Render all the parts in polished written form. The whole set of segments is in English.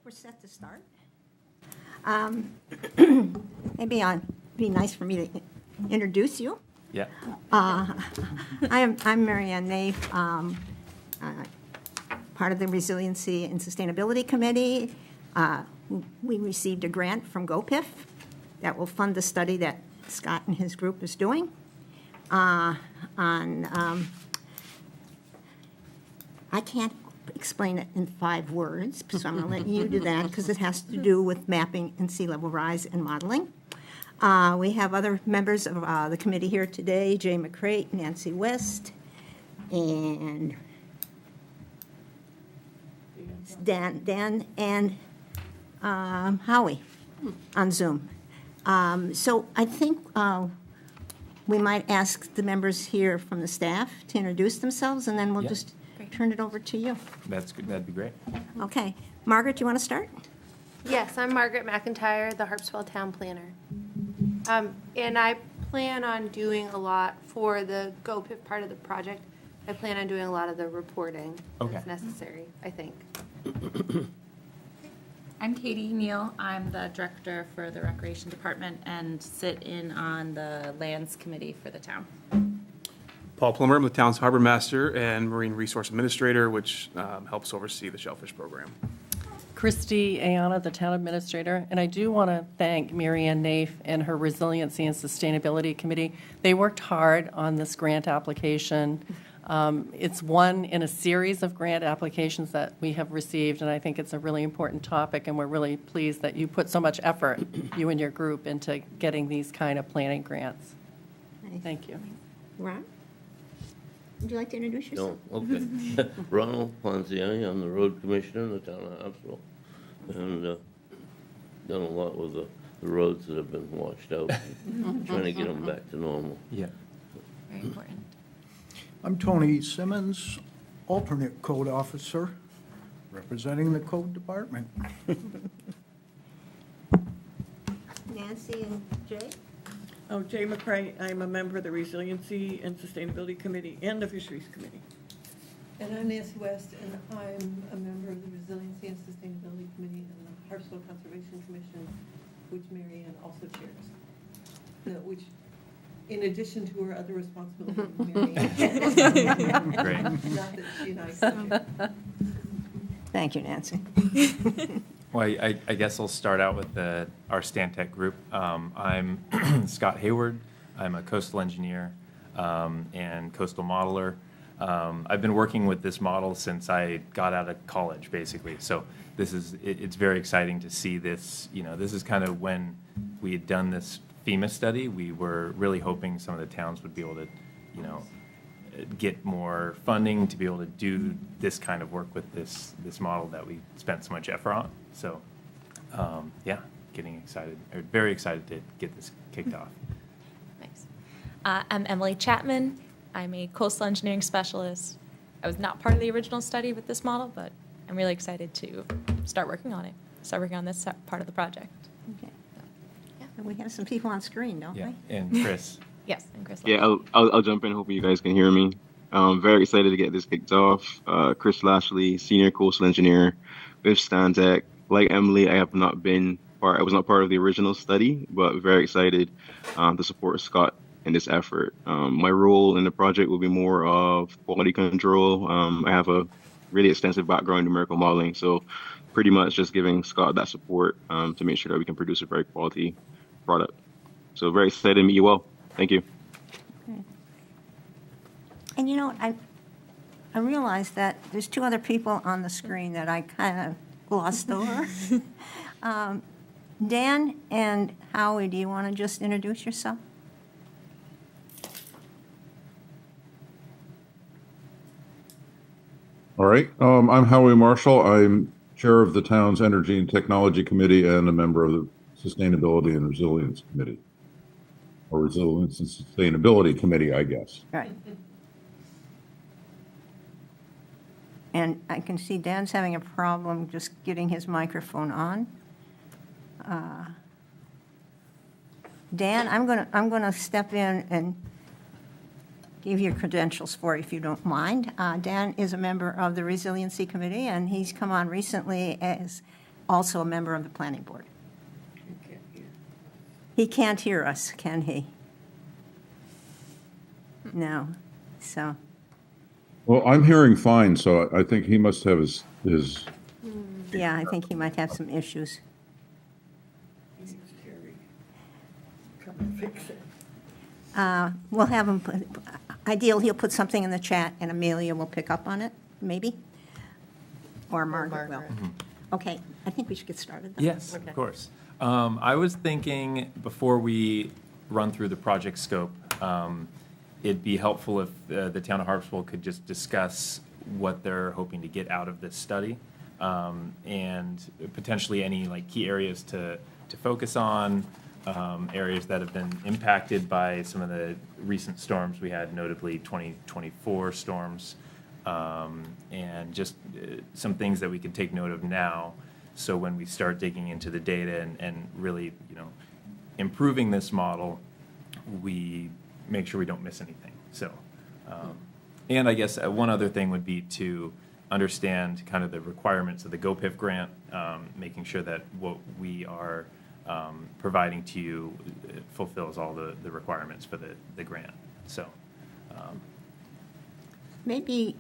we're set to start. Maybe it'd be nice for me to introduce you. Yeah. I'm Mary Ann Naif, part of the Resiliency and Sustainability Committee. We received a grant from GoPIF that will fund the study that Scott and his group is doing I can't explain it in 5 words, so I'm going to let you do that because it has to do with mapping and sea level rise and modeling. We have other members of the committee here today, Jay McCrate, Nancy West, and Dan and Howie on Zoom. So I think we might ask the members here from the staff to introduce themselves, and then we'll just turn it over to you. That's good. That'd be great. Okay. Margaret, do you want to start? Yes, I'm Margaret McIntyre, the Harpswell Town Planner. And I plan on doing a lot for the GoPIF part of the project. I plan on doing a lot of the reporting that's necessary, I think. I'm Katie Neal. I'm the director for the Recreation Department and sit in on the Lands Committee for the town. Paul Plummer, I'm the town's harbor master and marine resource administrator, which helps oversee the shellfish program. Christy Ayana, the town administrator, and I do want to thank Mary Ann Naif and her Resiliency and Sustainability Committee. They worked hard on this grant application. It's one in a series of grant applications that we have received, and I think it's a really important topic, and we're really pleased that you put so much effort, you and your group, into getting these kind of planning grants. Nice. Thank you. Ron? Would you like to introduce yourself? No, okay. Ronald Ponziani, I'm the road commissioner in the town of Harpswell, and done a lot with the roads that have been washed out, trying to get them back to normal. Yeah. Very important. I'm Tony Simmons, alternate code officer, representing the code department. Nancy and Jay? Oh, Jay McCray, I'm a member of the Resiliency and Sustainability Committee and the Fisheries Committee. And I'm Nancy West, and I'm a member of the Resiliency and Sustainability Committee and the Harpswell Conservation Commission, which Mary Ann also chairs. Which, in addition to her other responsibilities, Mary Ann. Great. Not that she and I co-chair. Thank you, Nancy. Well, I guess I'll start out with our Stantec group. I'm Scott Hayward. I'm a coastal engineer and coastal modeler. I've been working with this model since I got out of college, basically. So it's very exciting to see this. You know, this is kind of when we had done this FEMA study. We were really hoping some of the towns would be able to, you know, get more funding to be able to do this kind of work with this model that we spent so much effort on. So, yeah, getting excited, or very excited to get this kicked off. Nice. I'm Emily Chapman. I'm a coastal engineering specialist. I was not part of the original study with this model, but I'm really excited to start working on this part of the project. Okay. And we have some people on screen, don't Yeah, we? and Chris. Yes, and Chris. Yeah, I'll jump in. Hopefully you guys can hear me. I'm very excited to get this kicked off. Chris Lashley, senior coastal engineer with Stantec. Like Emily, I was not part of the original study, but very excited to support Scott in this effort. My role in the project will be more of quality control. I have a really extensive background in numerical modeling, so pretty much just giving Scott that support to make sure that we can produce a very quality product. So very excited to meet you all. Thank you. Okay. And you know, I realized that there's 2 other people on the screen that I kind of glossed over. Dan and Howie, do you want to just introduce yourself? All right. I'm Howie Marshall. I'm chair of the town's Energy and Technology Committee and a member of the Sustainability and Resilience Committee. Or Resilience and Sustainability Committee, I guess. Right. And I can see Dan's having a problem just getting his microphone on. Dan, I'm gonna step in and give your credentials for you if you don't mind. Dan is a member of the Resiliency Committee, and he's come on recently as also a member of the planning board. You can't hear. He can't hear us, can he? No, so, Well, I'm hearing fine, so I think he must have his, yeah, I think he might have some issues. He needs Terry. Come and fix it. We'll have him, ideal, he'll put something in the chat, and Amelia will pick up on it, maybe? Or Margaret will. Okay, I think we should get started, though. Yes, of course. I was thinking, before we run through the project scope, it'd be helpful if the town of Harpswell could just discuss what they're hoping to get out of this study, and potentially any like key areas to focus on, areas that have been impacted by some of the recent storms we had, notably 2024 storms, and just some things that we can take note of now, so when we start digging into the data and really, improving this model, we make sure we don't miss anything. So, and I guess one other thing would be to understand kind of the requirements of the GoPIF grant, making sure that what we are providing to you fulfills all the requirements for the grant. So, Maybe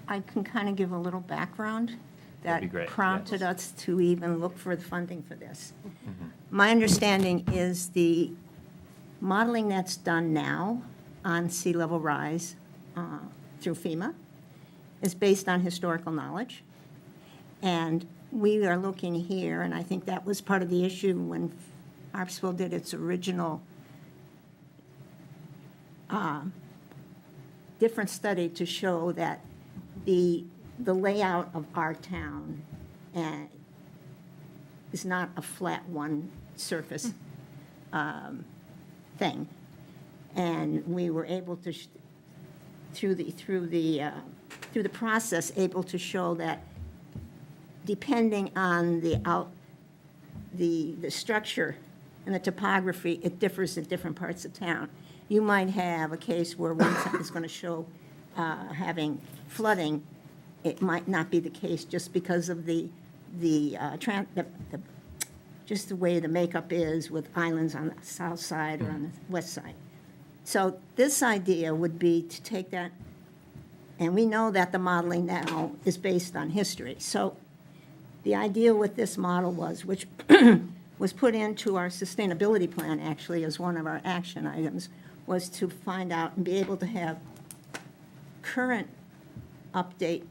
I can kind of give a little background That'd that be great, prompted yes. us to even look for the funding for this. My understanding is the modeling that's done now on sea level rise through FEMA is based on historical knowledge. And we are looking here, and I think that was part of the issue when Harpswell did its original different study to show that the layout of our town is not a flat one surface thing. And we were able to, through the process, able to show that depending on the structure and the topography, it differs in different parts of town. You might have a case where one side is going to show having flooding. It might not be the case just because of just the way the makeup is with islands on the south side or on the west side. So this idea would be to take that, and we know that the modeling now is based on history. So the idea with this model was, which was put into our sustainability plan actually as one of our action items, was to find out and be able to have current update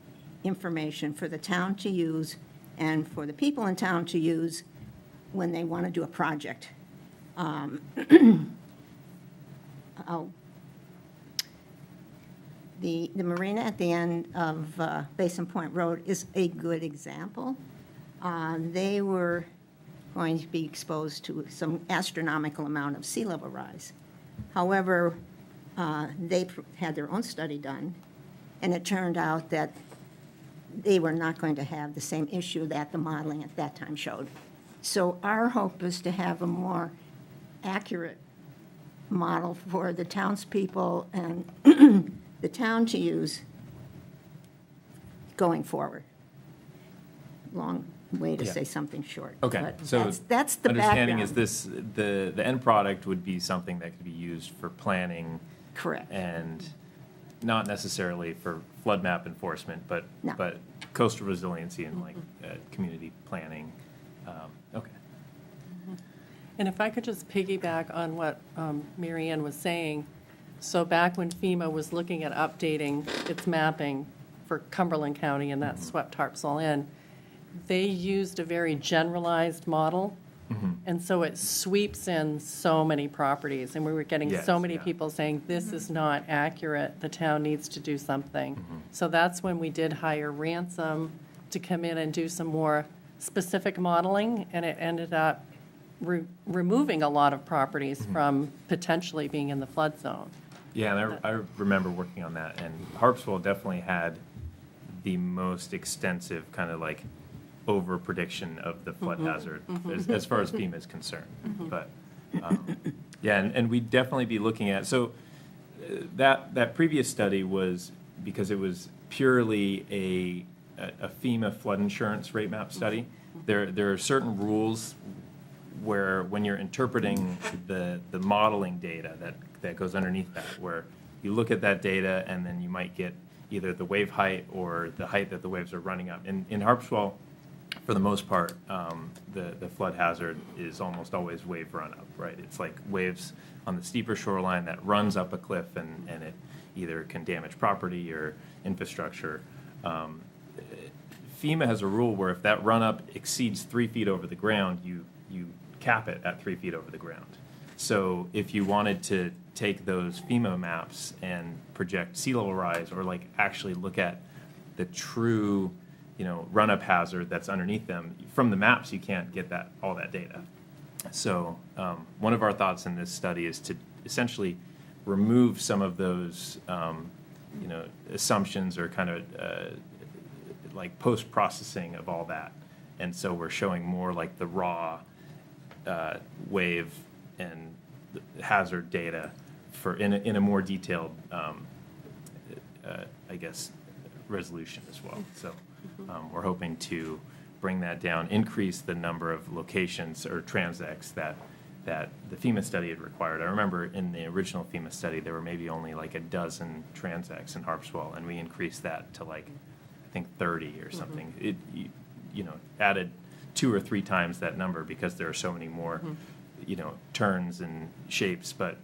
information for the town to use and for the people in town to use when they want to do a project. The marina at the end of Basin Point Road is a good example. They were going to be exposed to some astronomical amount of sea level rise. However, they had their own study done, and it turned out that they were not going to have the same issue that the modeling at that time showed. So our hope is to have a more accurate model for the townspeople and the town to use going forward. Long way to Yeah. say something short. Okay, but so that's the understanding background. is the end product would be something that could be used for planning Correct. and not necessarily for flood map enforcement, but No. coastal resiliency and like community planning. Okay. And if I could just piggyback on what Mary Ann was saying, so back when FEMA was looking at updating its mapping for Cumberland County, and that swept Harpswell in, they used a very generalized model, and so it sweeps in so many properties, and we were getting Yes, so many yeah. people saying, this is not accurate, the town needs to do something. So that's when we did hire Ransom to come in and do some more specific modeling, and it ended up removing a lot of properties from potentially being in the flood zone. Yeah, and I remember working on that, and Harpswell definitely had the most extensive kind of like over prediction of the flood hazard as far as FEMA is concerned. But yeah, and we'd definitely be looking at, so that previous study was because it was purely a a FEMA flood insurance rate map study. There are certain rules where when you're interpreting the modeling data that goes underneath that, where you look at that data and then you might get either the wave height or the height that the waves are running up. In Harpswell, for the most part, the flood hazard is almost always wave run up, right? It's like waves on the steeper shoreline that runs up a cliff and it either can damage property or infrastructure. FEMA has a rule where if that run up exceeds 3 feet over the ground, you cap it at 3 feet over the ground. So if you wanted to take those FEMA maps and project sea level rise, or like actually look at the true, run-up hazard that's underneath them, from the maps you can't get all that data. So one of our thoughts in this study is to essentially remove some of those, assumptions or kind of like post-processing of all that. And so we're showing more like the raw wave and hazard data in a more detailed, resolution as well. So we're hoping to bring that down, increase the number of locations or transects that the FEMA study had required. I remember in the original FEMA study, there were maybe only like a dozen transects in Harpswell, and we increased that to like, I think 30 or something. It added 2 or 3 times that number because there are so many more, turns and shapes. But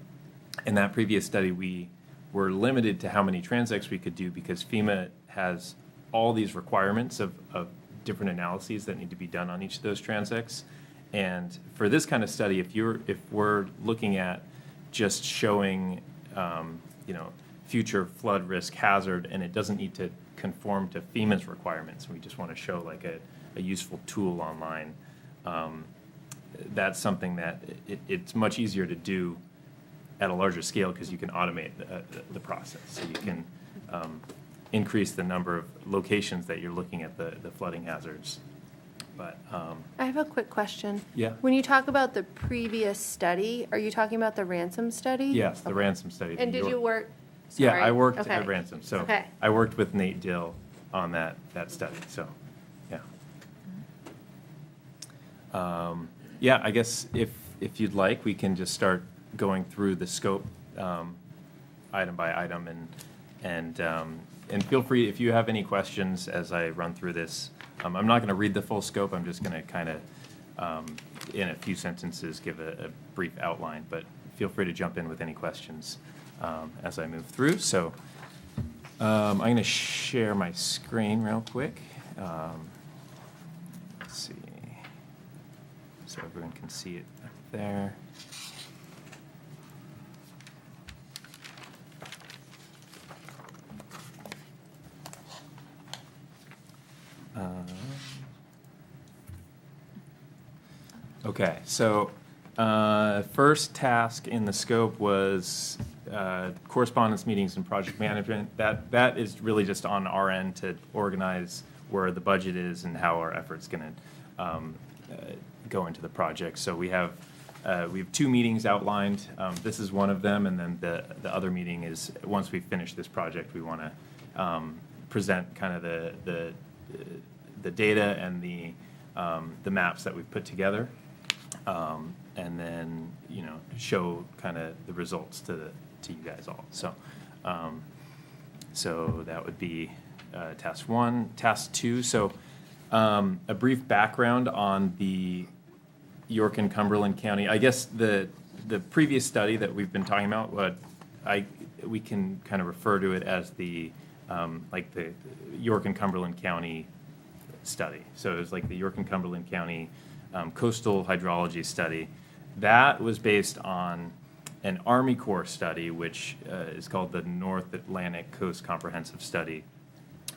in that previous study, we were limited to how many transects we could do because FEMA has all these requirements of different analyses that need to be done on each of those transects. And for this kind of study, if we're looking at just showing, future flood risk hazard, and it doesn't need to conform to FEMA's requirements, we just want to show like a useful tool online, that's something that it's much easier to do at a larger scale because you can automate the process. So you can increase the number of locations that you're looking at the flooding hazards. But I have a quick question. Yeah. When you talk about the previous study, are you talking about the ransom study? Yes, the ransom study. And did you work? Yeah, Sorry. I worked Okay. at ransom. So Okay. I worked with Nate Dill on that study. So, yeah. Yeah, I guess if you'd like, we can just start going through the scope item by item, and feel free if you have any questions as I run through this. I'm not going to read the full scope. I'm just going to kind of, in a few sentences, give a brief outline. But feel free to jump in with any questions as I move through. So I'm going to share my screen real quick. Let's see. So everyone can see it up there. Okay, so first task in the scope was correspondence meetings and project management. That is really just on our end to organize where the budget is and how our effort's going to go into the project. So we have 2 meetings outlined. This is one of them, and then the other meeting is once we finish this project, we want to present kind of the data and the maps that we've put together, and then show kind of the results to you guys all. So that would be task 1. Task 2. So a brief background on the York and Cumberland County. I guess the previous study that we've been talking about, we can kind of refer to it as the York and Cumberland County study. So it was like the York and Cumberland County coastal hydrology study. That was based on an Army Corps study, which is called the North Atlantic Coast Comprehensive Study,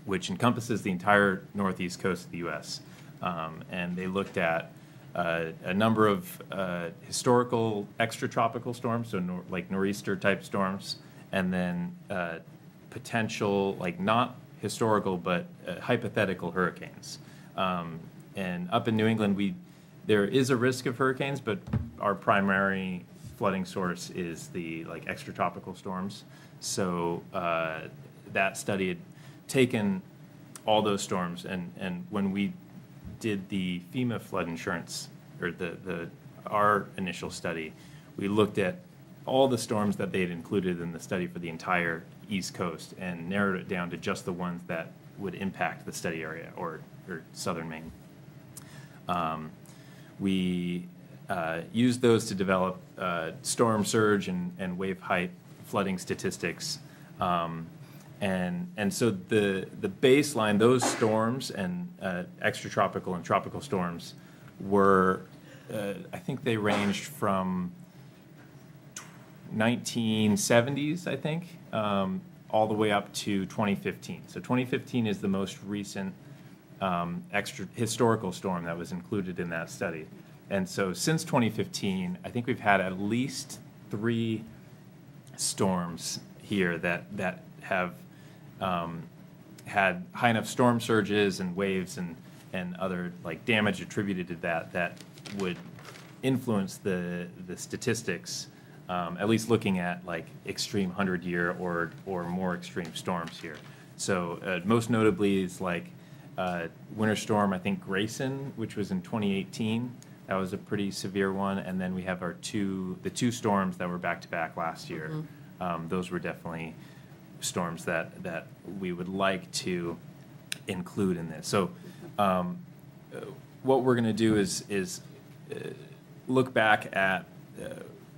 which encompasses the entire northeast coast of the U.S. And they looked at a number of historical extratropical storms, so like nor'easter type storms, and then potential, like not historical, but hypothetical hurricanes. And up in New England, there is a risk of hurricanes, but our primary flooding source is the like extratropical storms. So that study had taken all those storms. And when we did the FEMA flood insurance, or our initial study, we looked at all the storms that they had included in the study for the entire East Coast and narrowed it down to just the ones that would impact the study area, or southern Maine. We used those to develop storm surge and wave height flooding statistics. And so the baseline, those storms and extratropical and tropical storms were, I think they ranged from 1970s, I think, all the way up to 2015. So 2015 is the most recent extra historical storm that was included in that study. And so since 2015, I think we've had at least 3 storms here that have had high enough storm surges and waves and other like damage attributed to that would influence the statistics, at least looking at like extreme 100-year or more extreme storms here. So most notably is like winter storm, I think Grayson, which was in 2018. That was a pretty severe one. And then we have the two storms that were back-to-back last year. Those were definitely storms that we would like to include in this. So what we're going to do is look back at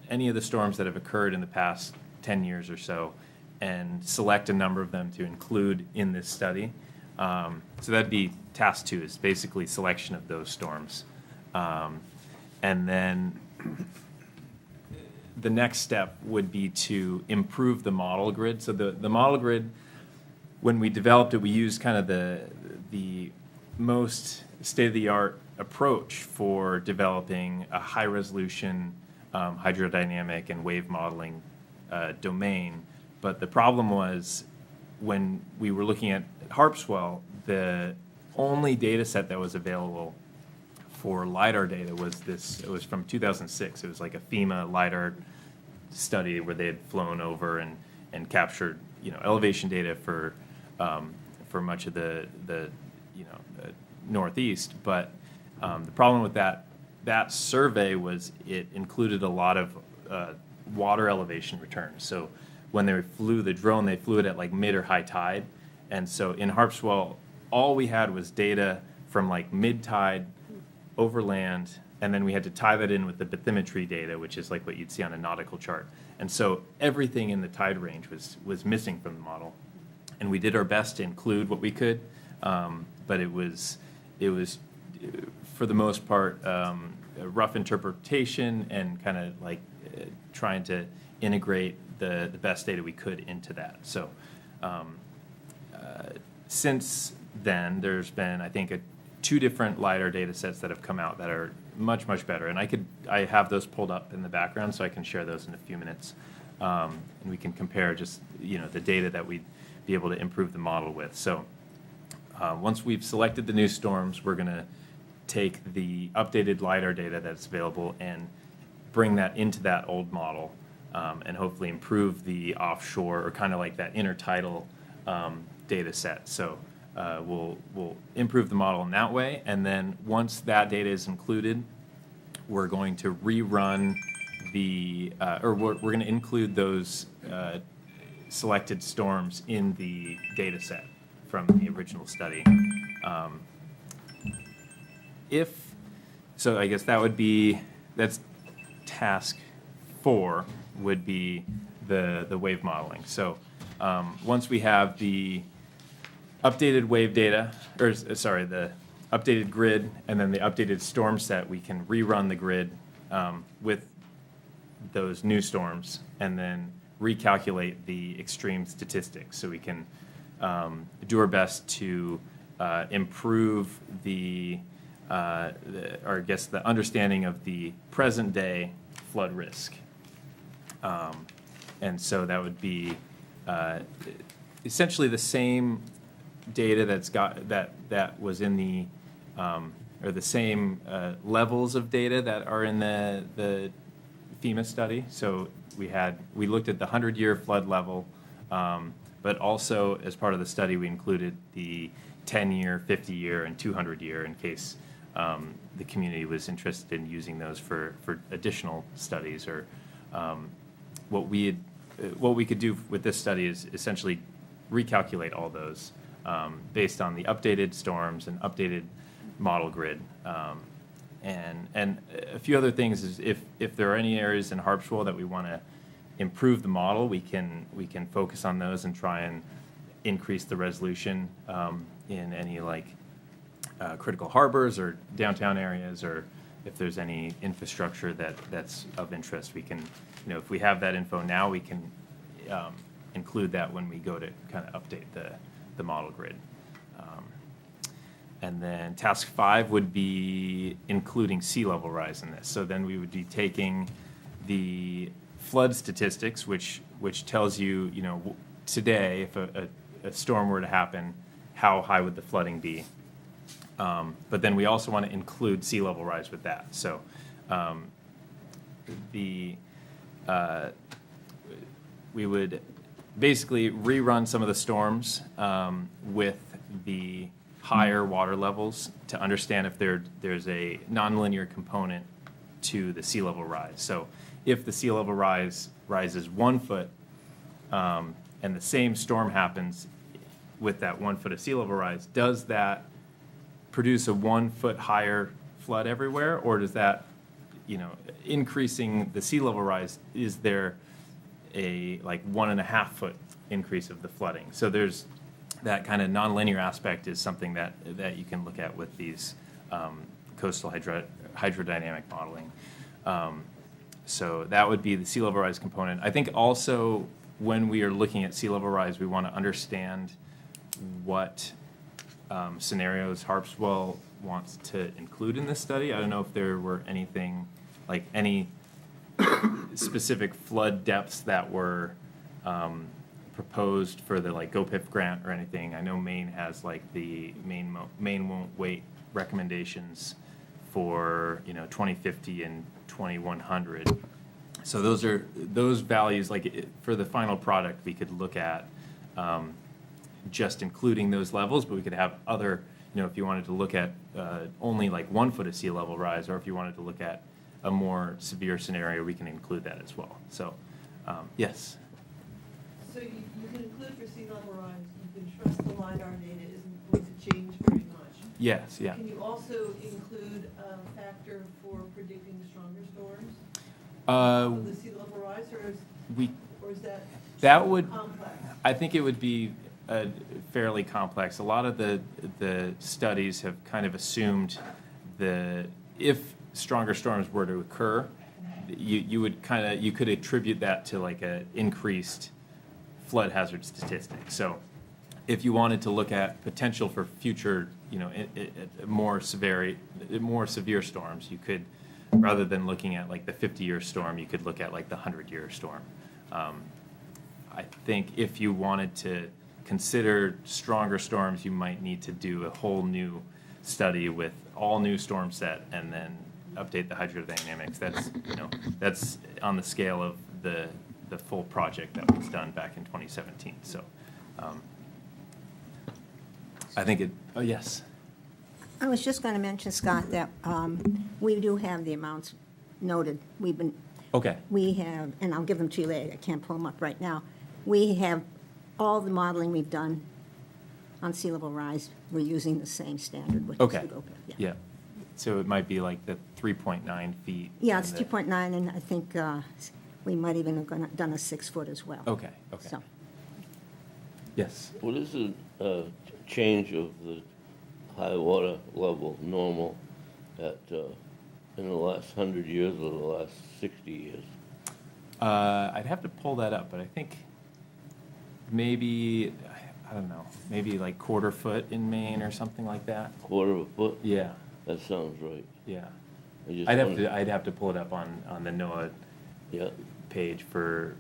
any of the storms that have occurred in the past 10 years or so and select a number of them to include in this study. So that'd be task 2, is basically selection of those storms. And then the next step would be to improve the model grid. So the model grid, when we developed it, we used kind of the most state-of-the-art approach for developing a high-resolution hydrodynamic and wave modeling domain. But the problem was, when we were looking at Harpswell, the only data set that was available for LiDAR data was this. It was from 2006. It was like a FEMA LiDAR study where they had flown over and captured, elevation data for much of the Northeast. But the problem with that survey was it included a lot of water elevation returns. So when they flew the drone, they flew it at like mid or high tide. And so in Harpswell, all we had was data from like mid-tide overland, and then we had to tie that in with the bathymetry data, which is like what you'd see on a nautical chart. And so everything in the tide range was missing from the model. And we did our best to include what we could, but it was for the most part a rough interpretation and kind of like trying to integrate the best data we could into that. So since then, there's been, I think, 2 different LiDAR data sets that have come out that are much, much better. And I have those pulled up in the background, so I can share those in a few minutes. And we can compare just, the data that we'd be able to improve the model with. So once we've selected the new storms, we're going to take the updated LiDAR data that's available and bring that into that old model, and hopefully improve the offshore, or kind of like that intertidal data set. So we'll improve the model in that way, and then once that data is included, we're going to rerun we're going to include those selected storms in the data set from the original study. So I guess that's task 4 would be the wave modeling. So once we have the updated wave data, the updated grid, and then the updated storm set, we can rerun the grid with those new storms and then recalculate the extreme statistics. So we can do our best to improve the understanding of the present day flood risk. And so that would be essentially the same data that was in the or the same levels of data that are in the FEMA study. So we looked at the 100-year flood level But also, as part of the study, we included the 10-year, 50-year, and 200-year in case the community was interested in using those for additional studies. Or what we could do with this study is essentially recalculate all those based on the updated storms and updated model grid. And a few other things is if there are any areas in Harpswell that we want to improve the model, we can focus on those and try and increase the resolution in any critical harbors or downtown areas, or if there's any infrastructure that's of interest, we can, if we have that info now, we can include that when we go to kind of update the model grid. And then task 5 would be including sea level rise in this. So then we would be taking the flood statistics, which tells you, today, if a storm were to happen, how high would the flooding be? But then we also want to include sea level rise with that. So we would basically rerun some of the storms with the higher water levels to understand if there's a nonlinear component to the sea level rise. So if the sea level rises 1 foot and the same storm happens with that 1 foot of sea level rise, does that produce a 1 foot higher flood everywhere, or does that, increasing the sea level rise, is there a 1.5 foot increase of the flooding? So there's that kind of nonlinear aspect is something that you can look at with these coastal hydrodynamic modeling. So that would be the sea level rise component. I think also when we are looking at sea level rise, we want to understand what scenarios Harpswell wants to include in this study. I don't know if there were anything, any specific flood depths that were proposed for the GoPIF grant or anything. I know Maine has the Maine won't wait recommendations for 2050 and 2100. So those values, for the final product, we could look at just including those levels, but we could have other, if you wanted to look at only 1 foot of sea level rise, or if you wanted to look at a more severe scenario, we can include that as well. So yes. So you can include for sea level rise, you can trust the LiDAR data isn't going to change very much. Yes, yeah. Can you also include a factor for predicting stronger storms? Of the sea level rise, or is that would complex? I think it would be fairly complex. A lot of the studies have kind of assumed if stronger storms were to occur, you could attribute that to a increased flood hazard statistic. So if you wanted to look at potential for future, more severe storms, you could, rather than looking at the 50-year storm, you could look at the 100-year storm. I think if you wanted to consider stronger storms, you might need to do a whole new study with all new storm set and then update the hydrodynamics. That's on the scale of the full project that was done back in 2017. So I think oh yes. I was just going to mention, Scott, that we do have the amounts noted. Okay. We have, and I'll give them to you later, I can't pull them up right now. We have all the modeling we've done on sea level rise. We're using the same standard, which Okay. is the GoPIF. Yeah. So it might be the 3.9 feet. Yeah, it's 2.9, and I think we might even have done a 6 foot as well. Okay. So, Yes. What is the change of the high water level normal in the last 100 years or the last 60 years? I'd have to pull that up, but I think maybe, I don't know, maybe quarter foot in Maine or something like that. Quarter of a foot? Yeah. That sounds right. Yeah. I'd I'd have to pull it up on the NOAA page for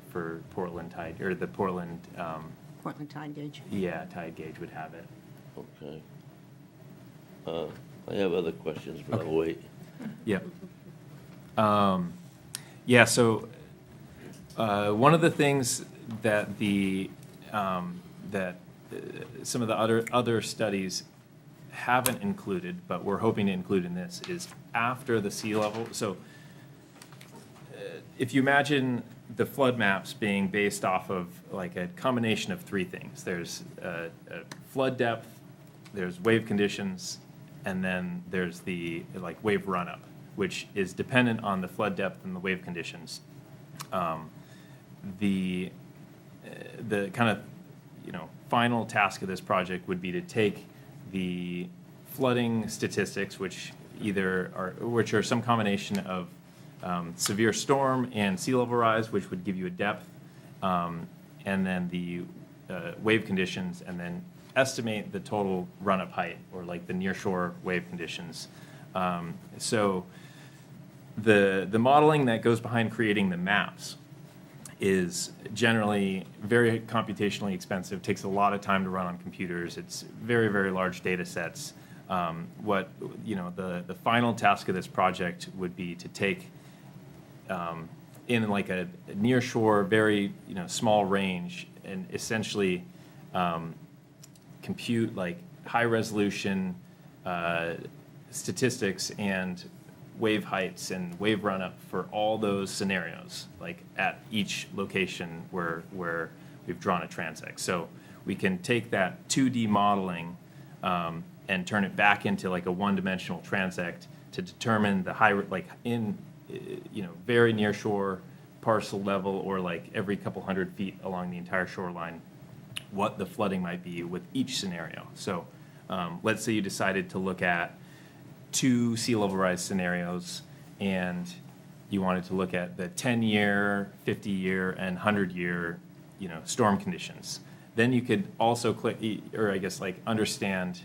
Portland tide, or the Portland. Portland tide gauge. Yeah, tide gauge would have it. Okay. I have other questions, but I'll wait. Yep. So one of the things that the that some of the other studies haven't included, but we're hoping to include in this, is after the sea level. So if you imagine the flood maps being based off of like a combination of three things. There's a flood depth, there's wave conditions, and then there's the like wave run-up, which is dependent on the flood depth and the wave conditions. The kind of, you know, final task of this project would be to take the flooding statistics, which are some combination of severe storm and sea level rise, which would give you a depth, and then the wave conditions, and then estimate the total run-up height, or like the nearshore wave conditions. So the modeling that goes behind creating the maps is generally very computationally expensive, takes a lot of time to run on computers. It's very, very large data sets. The final task of this project would be to take in like a nearshore, very small range, and essentially compute like high resolution statistics and wave heights and wave run-up for all those scenarios, like at each location where we've drawn a transect. So we can take that 2D modeling and turn it back into like a one-dimensional transect to determine the high, like in very near shore parcel level, or like every couple hundred feet along the entire shoreline, what the flooding might be with each scenario. So let's say you decided to look at 2 sea level rise scenarios, and you wanted to look at the 10-year, 50-year, and 100-year, storm conditions. Then you could also understand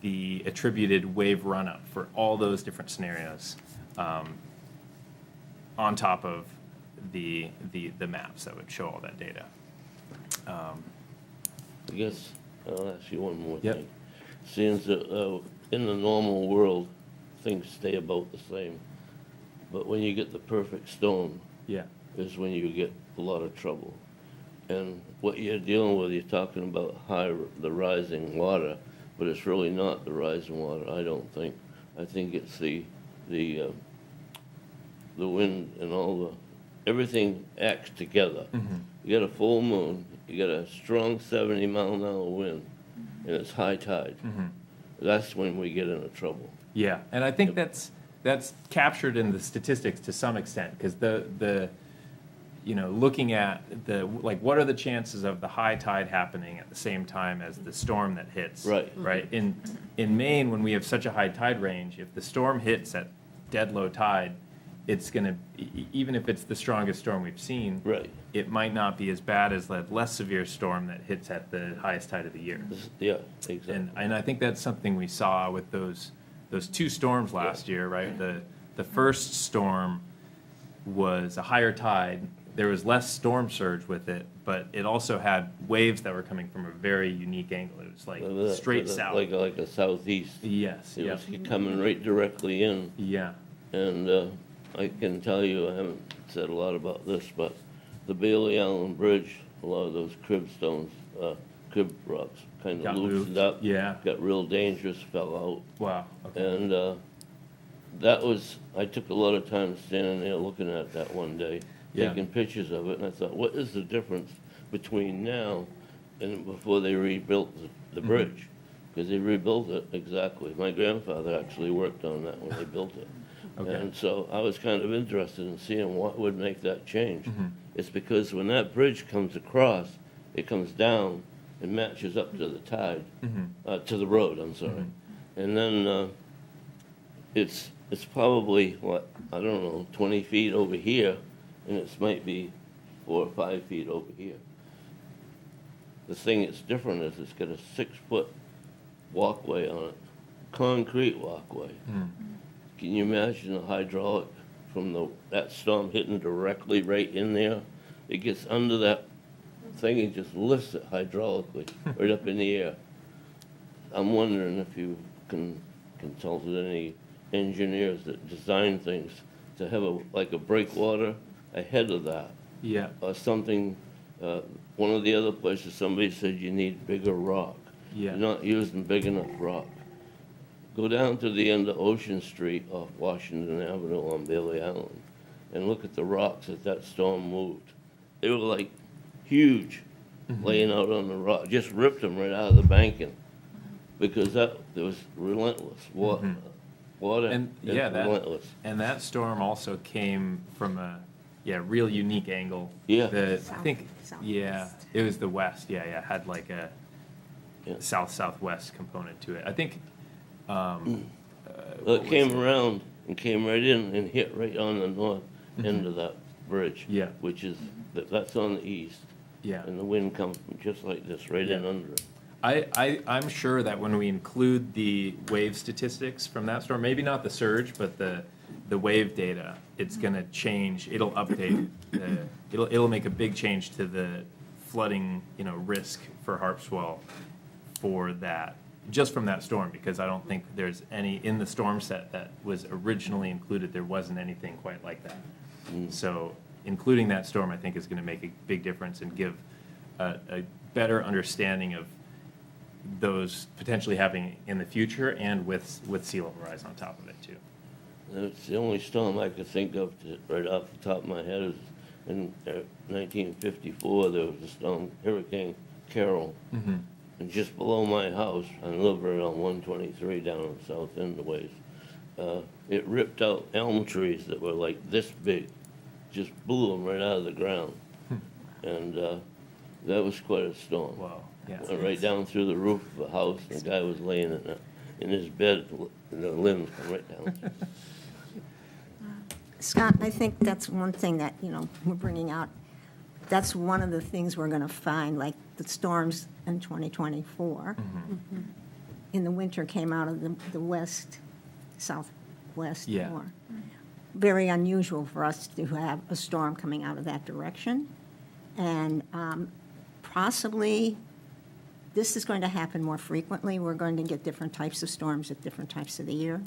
the attributed wave run-up for all those different scenarios, on top of the maps that would show all that data. I guess I'll ask you one more Yep. thing. Seems that in the normal world, things stay about the same, but when you get the perfect storm, Yeah. is when you get a lot of trouble. And what you're dealing with, you're talking about the rising water, but it's really not the rising water, I don't think. I think it's the wind and everything acts together. Mm-hmm. You get a full moon, you get a strong 70-mile-an-hour wind, and it's high tide. Mm-hmm. That's when we get into trouble. Yeah, and I think that's captured in the statistics to some extent, because looking at what are the chances of the high tide happening at the same time as the storm that hits. Right. Right. In Maine, when we have such a high tide range, if the storm hits at dead low tide, it's gonna, even if it's the strongest storm we've seen, Right. it might not be as bad as the less severe storm that hits at the highest tide of the year. Yeah, exactly. And I think that's something we saw with those 2 storms last year, right? The first storm was a higher tide. There was less storm surge with it, but it also had waves that were coming from a very unique angle. It was like straight south. Like a southeast. Yes. It Yep. was coming right directly in. Yeah. And I can tell you, I haven't said a lot about this, but the Bailey Allen Bridge, a lot of those crib rocks kind of Got loosened moved. up. Yeah. Got real dangerous, fell out. Wow. Okay. And I took a lot of time standing there looking at that one day, Yeah. taking pictures of it, and I thought, what is the difference between now and before they rebuilt the bridge? Because they rebuilt it exactly. My grandfather actually worked on that when they built it. Okay. And so I was kind of interested in seeing what would make that change. Mm-hmm. It's because when that bridge comes across, it comes down and matches up to the tide, to the road, I'm sorry. And then it's probably, I don't know, 20 feet over here, and it might be 4 or 5 feet over here. The thing that's different is it's got a 6-foot walkway on it, concrete walkway. Can you imagine the hydraulic from that storm hitting directly right in there? It gets under that thing and just lifts it hydraulically right up in the air. I'm wondering if you consulted any engineers that design things to have like a breakwater ahead of that. Yeah. Or something One of the other places, somebody said you need bigger rock. Yeah. You're not using big enough rock. Go down to the end of Ocean Street off Washington Avenue on Bailey Island and look at the rocks that storm moved. They were like huge, laying out on the rock. Just ripped them right out of the banking because there was relentless water. Water And is yeah, relentless. that storm also came from a real unique angle. Yeah. I think Southwest. it was the west. Yeah, had like a Yeah. southwest component to it. I think. Well, what it came was around and came right in and hit right on the north end of that bridge. Yeah. Which is, that's on the east. Yeah. And the wind comes from just like this, right in Yeah. under it. I'm sure that when we include the wave statistics from that storm, maybe not the surge, but the wave data, it's going to change. It'll update. It'll make a big change to the flooding, risk for Harpswell for that, just from that storm, because I don't think there's any in the storm set that was originally included. There wasn't anything quite like that. So including that storm, I think, is going to make a big difference and give a better understanding of those potentially happening in the future and with sea level rise on top of it too. It's the only storm I could think of right off the top of my head is in 1954, there was a storm, Hurricane Carol. And just below my house, on Liver on 123 down on the south end of ways, it ripped out elm trees that were like this big, just blew them right out of the ground. And that was quite a storm. Wow. Yeah. Went right down through the roof of the house, and the guy was laying in his bed, and the limbs come right down. Scott, I think that's one thing that, we're bringing out. That's one of the things we're going to find, like the storms in 2024. In the winter came out of the west, southwest Yeah. more. Very unusual for us to have a storm coming out of that direction. And possibly this is going to happen more frequently. We're going to get different types of storms at different times of the year.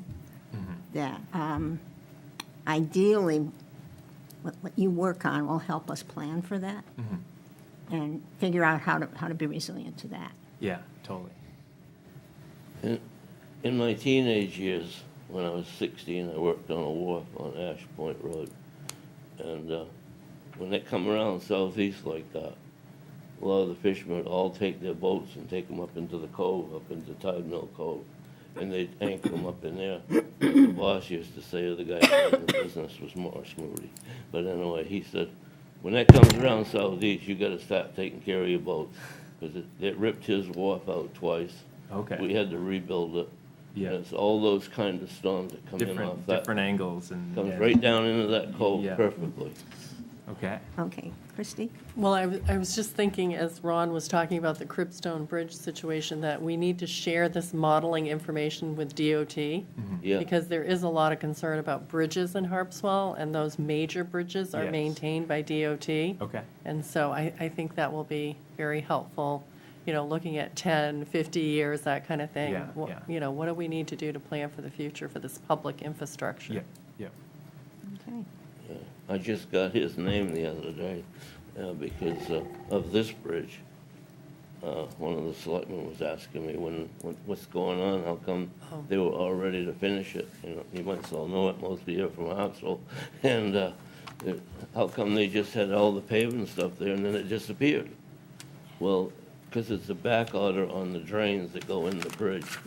That ideally, what you work on will help us plan for that and figure out how to be resilient to that. Yeah, totally. In my teenage years, when I was 16, I worked on a wharf on Ash Point Road. And when they come around southeast like that, a lot of the fishermen would all take their boats and take them up into the cove, up into Tide Mill Cove. And they'd anchor them up in there. The boss used to say to the guy in the business was Morris Moody. But anyway, he said, when that comes around southeast, you gotta start taking care of your boats. Because it ripped his wharf out twice. Okay. We had to rebuild it. Yeah. And it's all those kind of storms that come in off that. Different angles and. Comes right down into that cove Yeah. perfectly. Okay. Okay, Christie? Well, I was just thinking, as Ron was talking about the Cribstone Bridge situation, that we need to share this modeling information with DOT. Yeah. Because there is a lot of concern about bridges in Harpswell, and those major bridges are Yes. maintained by DOT. Okay. And so I think that will be very helpful, looking at 10, 50 years, that kind of thing. Yeah, yeah. What do we need to do to plan for the future for this public infrastructure? Yeah. Okay. I just got his name the other day because of this bridge. One of the selectmen was asking me what's going on, how come they were all ready to finish it? You might all know it, most of you are from Hartsville. And how come they just had all the paving stuff there and then it disappeared? Well, because it's a back order on the drains that go in the bridge.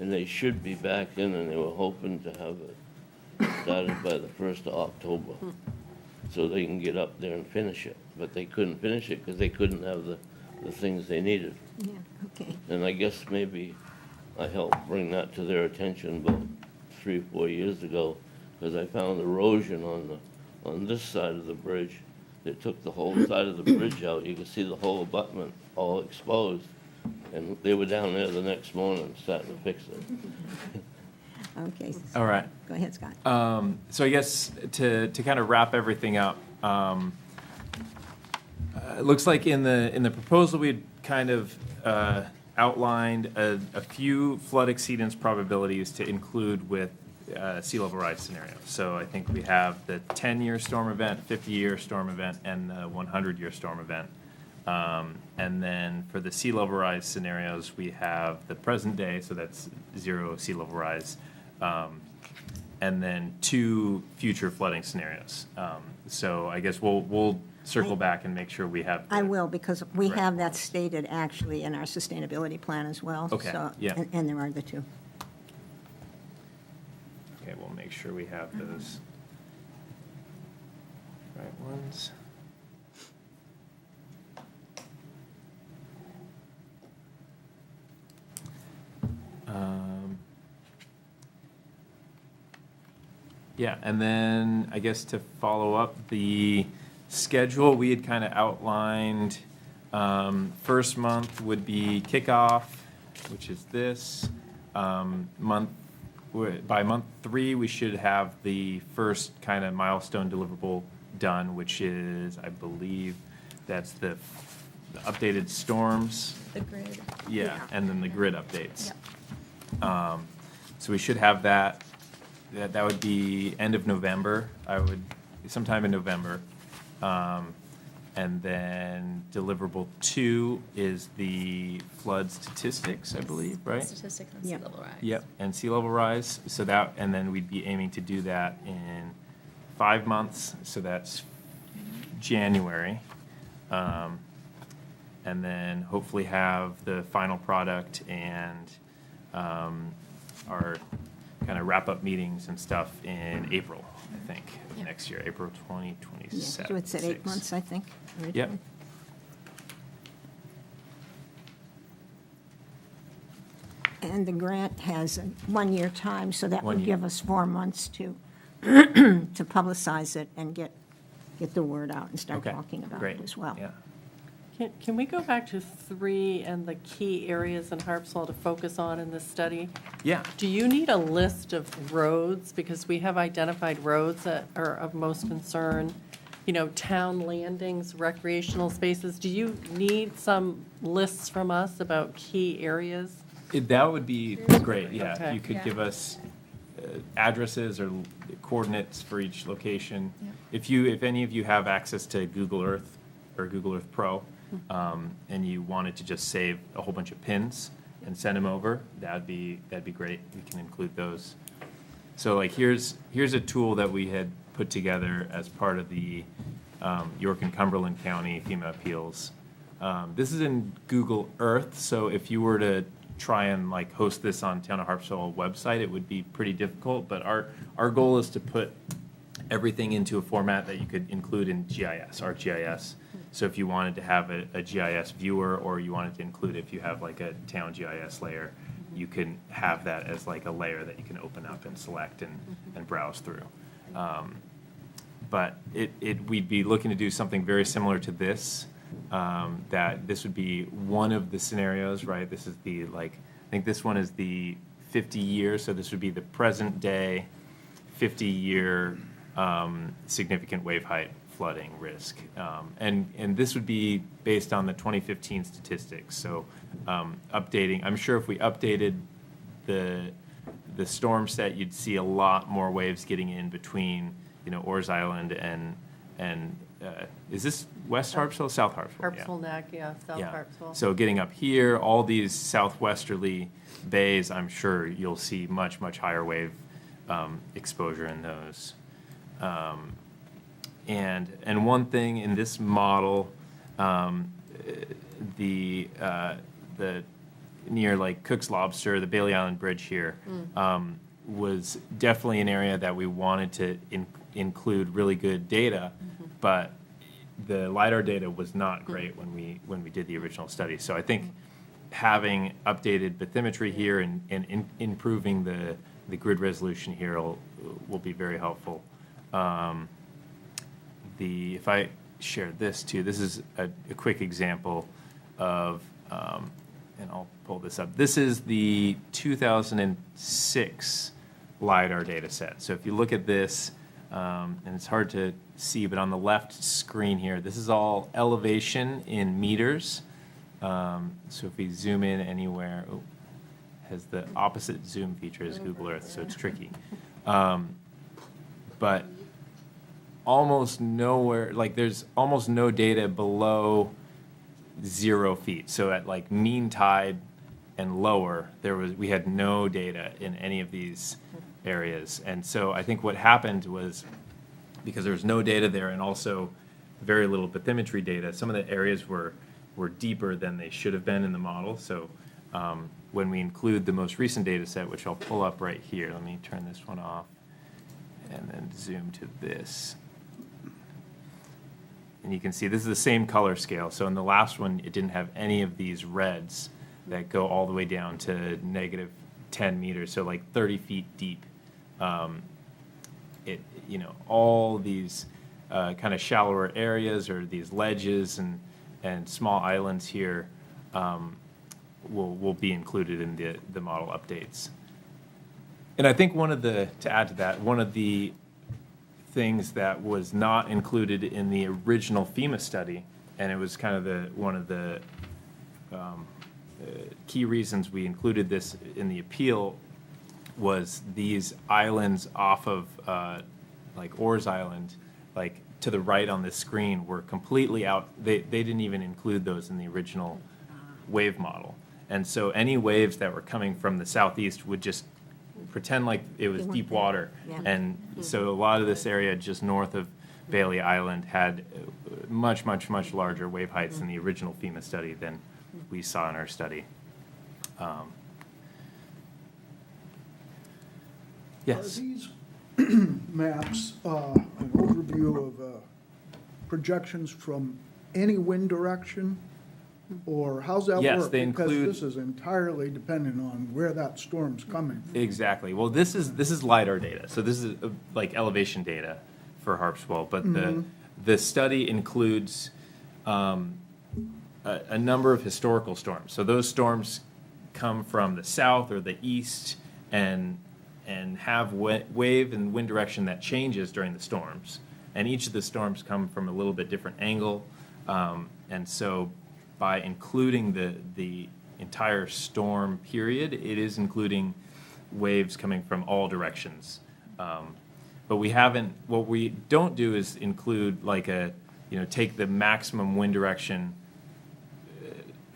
And they should be back in, and they were hoping to have it started by the 1st of October, so they can get up there and finish it. But they couldn't finish it because they couldn't have the things they needed. Yeah, okay. And I guess maybe I helped bring that to their attention about 3 or 4 years ago, because I found erosion on this side of the bridge that took the whole side of the bridge out. You could see the whole abutment all exposed, and they were down there the next morning starting to fix it. Okay. All right. Go ahead, Scott. So I guess to kind of wrap everything up, it looks like in the proposal we kind of outlined a few flood exceedance probabilities to include with sea level rise scenarios. So I think we have the 10-year storm event, 50-year storm event, and the 100-year storm event And then for the sea level rise scenarios, we have the present day, so that's 0 sea level rise, and then 2 future flooding scenarios. So I guess we'll circle back and make sure we have. I will, because we Correct. have that stated actually in our sustainability plan as well. Okay, So- yeah. And there are the 2. Okay, we'll make sure we have those right ones. Yeah, and then I guess to follow up the schedule, we had kind of outlined, first month would be kickoff, which is this. By month 3, we should have the first kind of milestone deliverable done, which is, I believe, that's the updated storms. The grid. Yeah, and then the grid updates. Yep. So we should have that. That would be end of November. Sometime in November. And then deliverable 2 is the flood statistics, I believe, right? Statistics on sea Yep. level rise. Yep, and sea level rise. So that, and then we'd be aiming to do that in 5 months. So that's January. And then hopefully have the final product and our kind of wrap-up meetings and stuff in April, I think, Yeah. next year, April Yeah, 2027. so it's at 8 months, I think. Yep. originally. And the grant has a 1-year time, so that 1 would year. give us 4 months to publicize it and get the word out and start Okay, talking about great. it as well. Yeah. Can we go back to 3 and the key areas in Harpswell to focus on in this study? Yeah. Do you need a list of roads? Because we have identified roads that are of most concern, town landings, recreational spaces. Do you need some lists from us about key areas? That would be great, yeah. If Okay. you could Yeah. give us addresses or coordinates for each location. Yeah. If any of you have access to Google Earth or Google Earth Pro, and you wanted to just save a whole bunch of pins and send them over, that'd be great. We can include those. So like here's a tool that we had put together as part of the York and Cumberland County FEMA appeals. This is in Google Earth, so if you were to try and like host this on Town of Harpswell website, it would be pretty difficult. But our goal is to put everything into a format that you could include in GIS, ArcGIS. So if you wanted to have a GIS viewer, or you wanted to include, if you have like a town GIS layer, you can have that as like a layer that you can open up and select and browse through. But we'd be looking to do something very similar to this, that this would be one of the scenarios, right? This is I think this one is the 50 years, so this would be the present day 50-year significant wave height flooding risk. And this would be based on the 2015 statistics. So updating, I'm sure if we updated the storm set, you'd see a lot more waves getting in between, Orr's Island and is this West Harpswell, South Harpswell? Yeah. Harpswell Neck, yeah, South Harpswell. So getting up here, all these southwesterly bays, I'm sure you'll see much, much higher wave exposure in those. And one thing in this model, the near like Cook's Lobster, the Bailey Island Bridge here, was definitely an area that we wanted to include really good data, but the LiDAR data was not great when we did the original study. So I think having updated bathymetry here and improving the grid resolution here will be very helpful. If I share this too, this is a quick example of, and I'll pull this up. This is the 2006 LiDAR data set. So if you look at this, and it's hard to see, but on the left screen here, this is all elevation in meters. So if we zoom in anywhere, has the opposite zoom feature as Google Earth, so it's tricky. But almost nowhere, like there's almost no data below 0 feet. So at like mean tide and lower, we had no data in any of these areas. And so I think what happened was, because there was no data there and also very little bathymetry data, some of the areas were deeper than they should have been in the model. So when we include the most recent data set, which I'll pull up right here, let me turn this one off and then zoom to this. And you can see this is the same color scale. So in the last one, it didn't have any of these reds that go all the way down to -10 meters, so like 30 feet deep. All these kind of shallower areas or these ledges and small islands here will be included in the model updates. And I think to add to that, one of the things that was not included in the original FEMA study, and it was kind of one of the key reasons we included this in the appeal, was these islands off of like Orr's Island, like to the right on this screen, were completely out. They didn't even include those in the original wave model. And so any waves that were coming from the southeast would just pretend like it was deep water. Yeah. And so a lot of this area just north of Bailey Island had much, much, much larger wave heights in the original FEMA study than we saw in our study. Yes. Are these maps an overview of projections from any wind direction? Or how's that work? Yes, they include. Because this is entirely dependent on where that storm's coming from. Exactly. Well, this is LiDAR data, so this is like elevation data for Harpswell. But the study includes a number of historical storms. So those storms come from the south or the east and have wave and wind direction that changes during the storms. And each of the storms come from a little bit different angle, and so by including the entire storm period, it is including waves coming from all directions. But what we don't do is include like take the maximum wind direction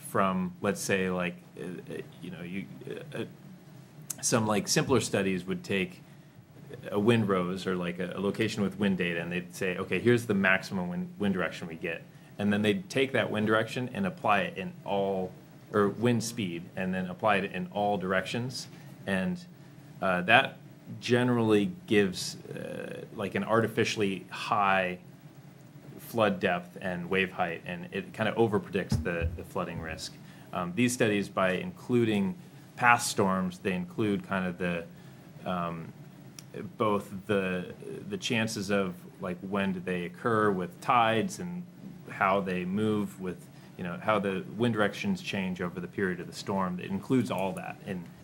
from, let's say, like, some like simpler studies would take a windrose or like a location with wind data, and they'd say, okay, here's the maximum wind direction we get. And then they'd take that wind direction and apply it in all, or wind speed, and then apply it in all directions. And that generally gives like an artificially high flood depth and wave height, and it kind of overpredicts the flooding risk. These studies, by including past storms, they include kind of the both the chances of like when do they occur with tides and how they move with, how the wind directions change over the period of the storm. It includes all that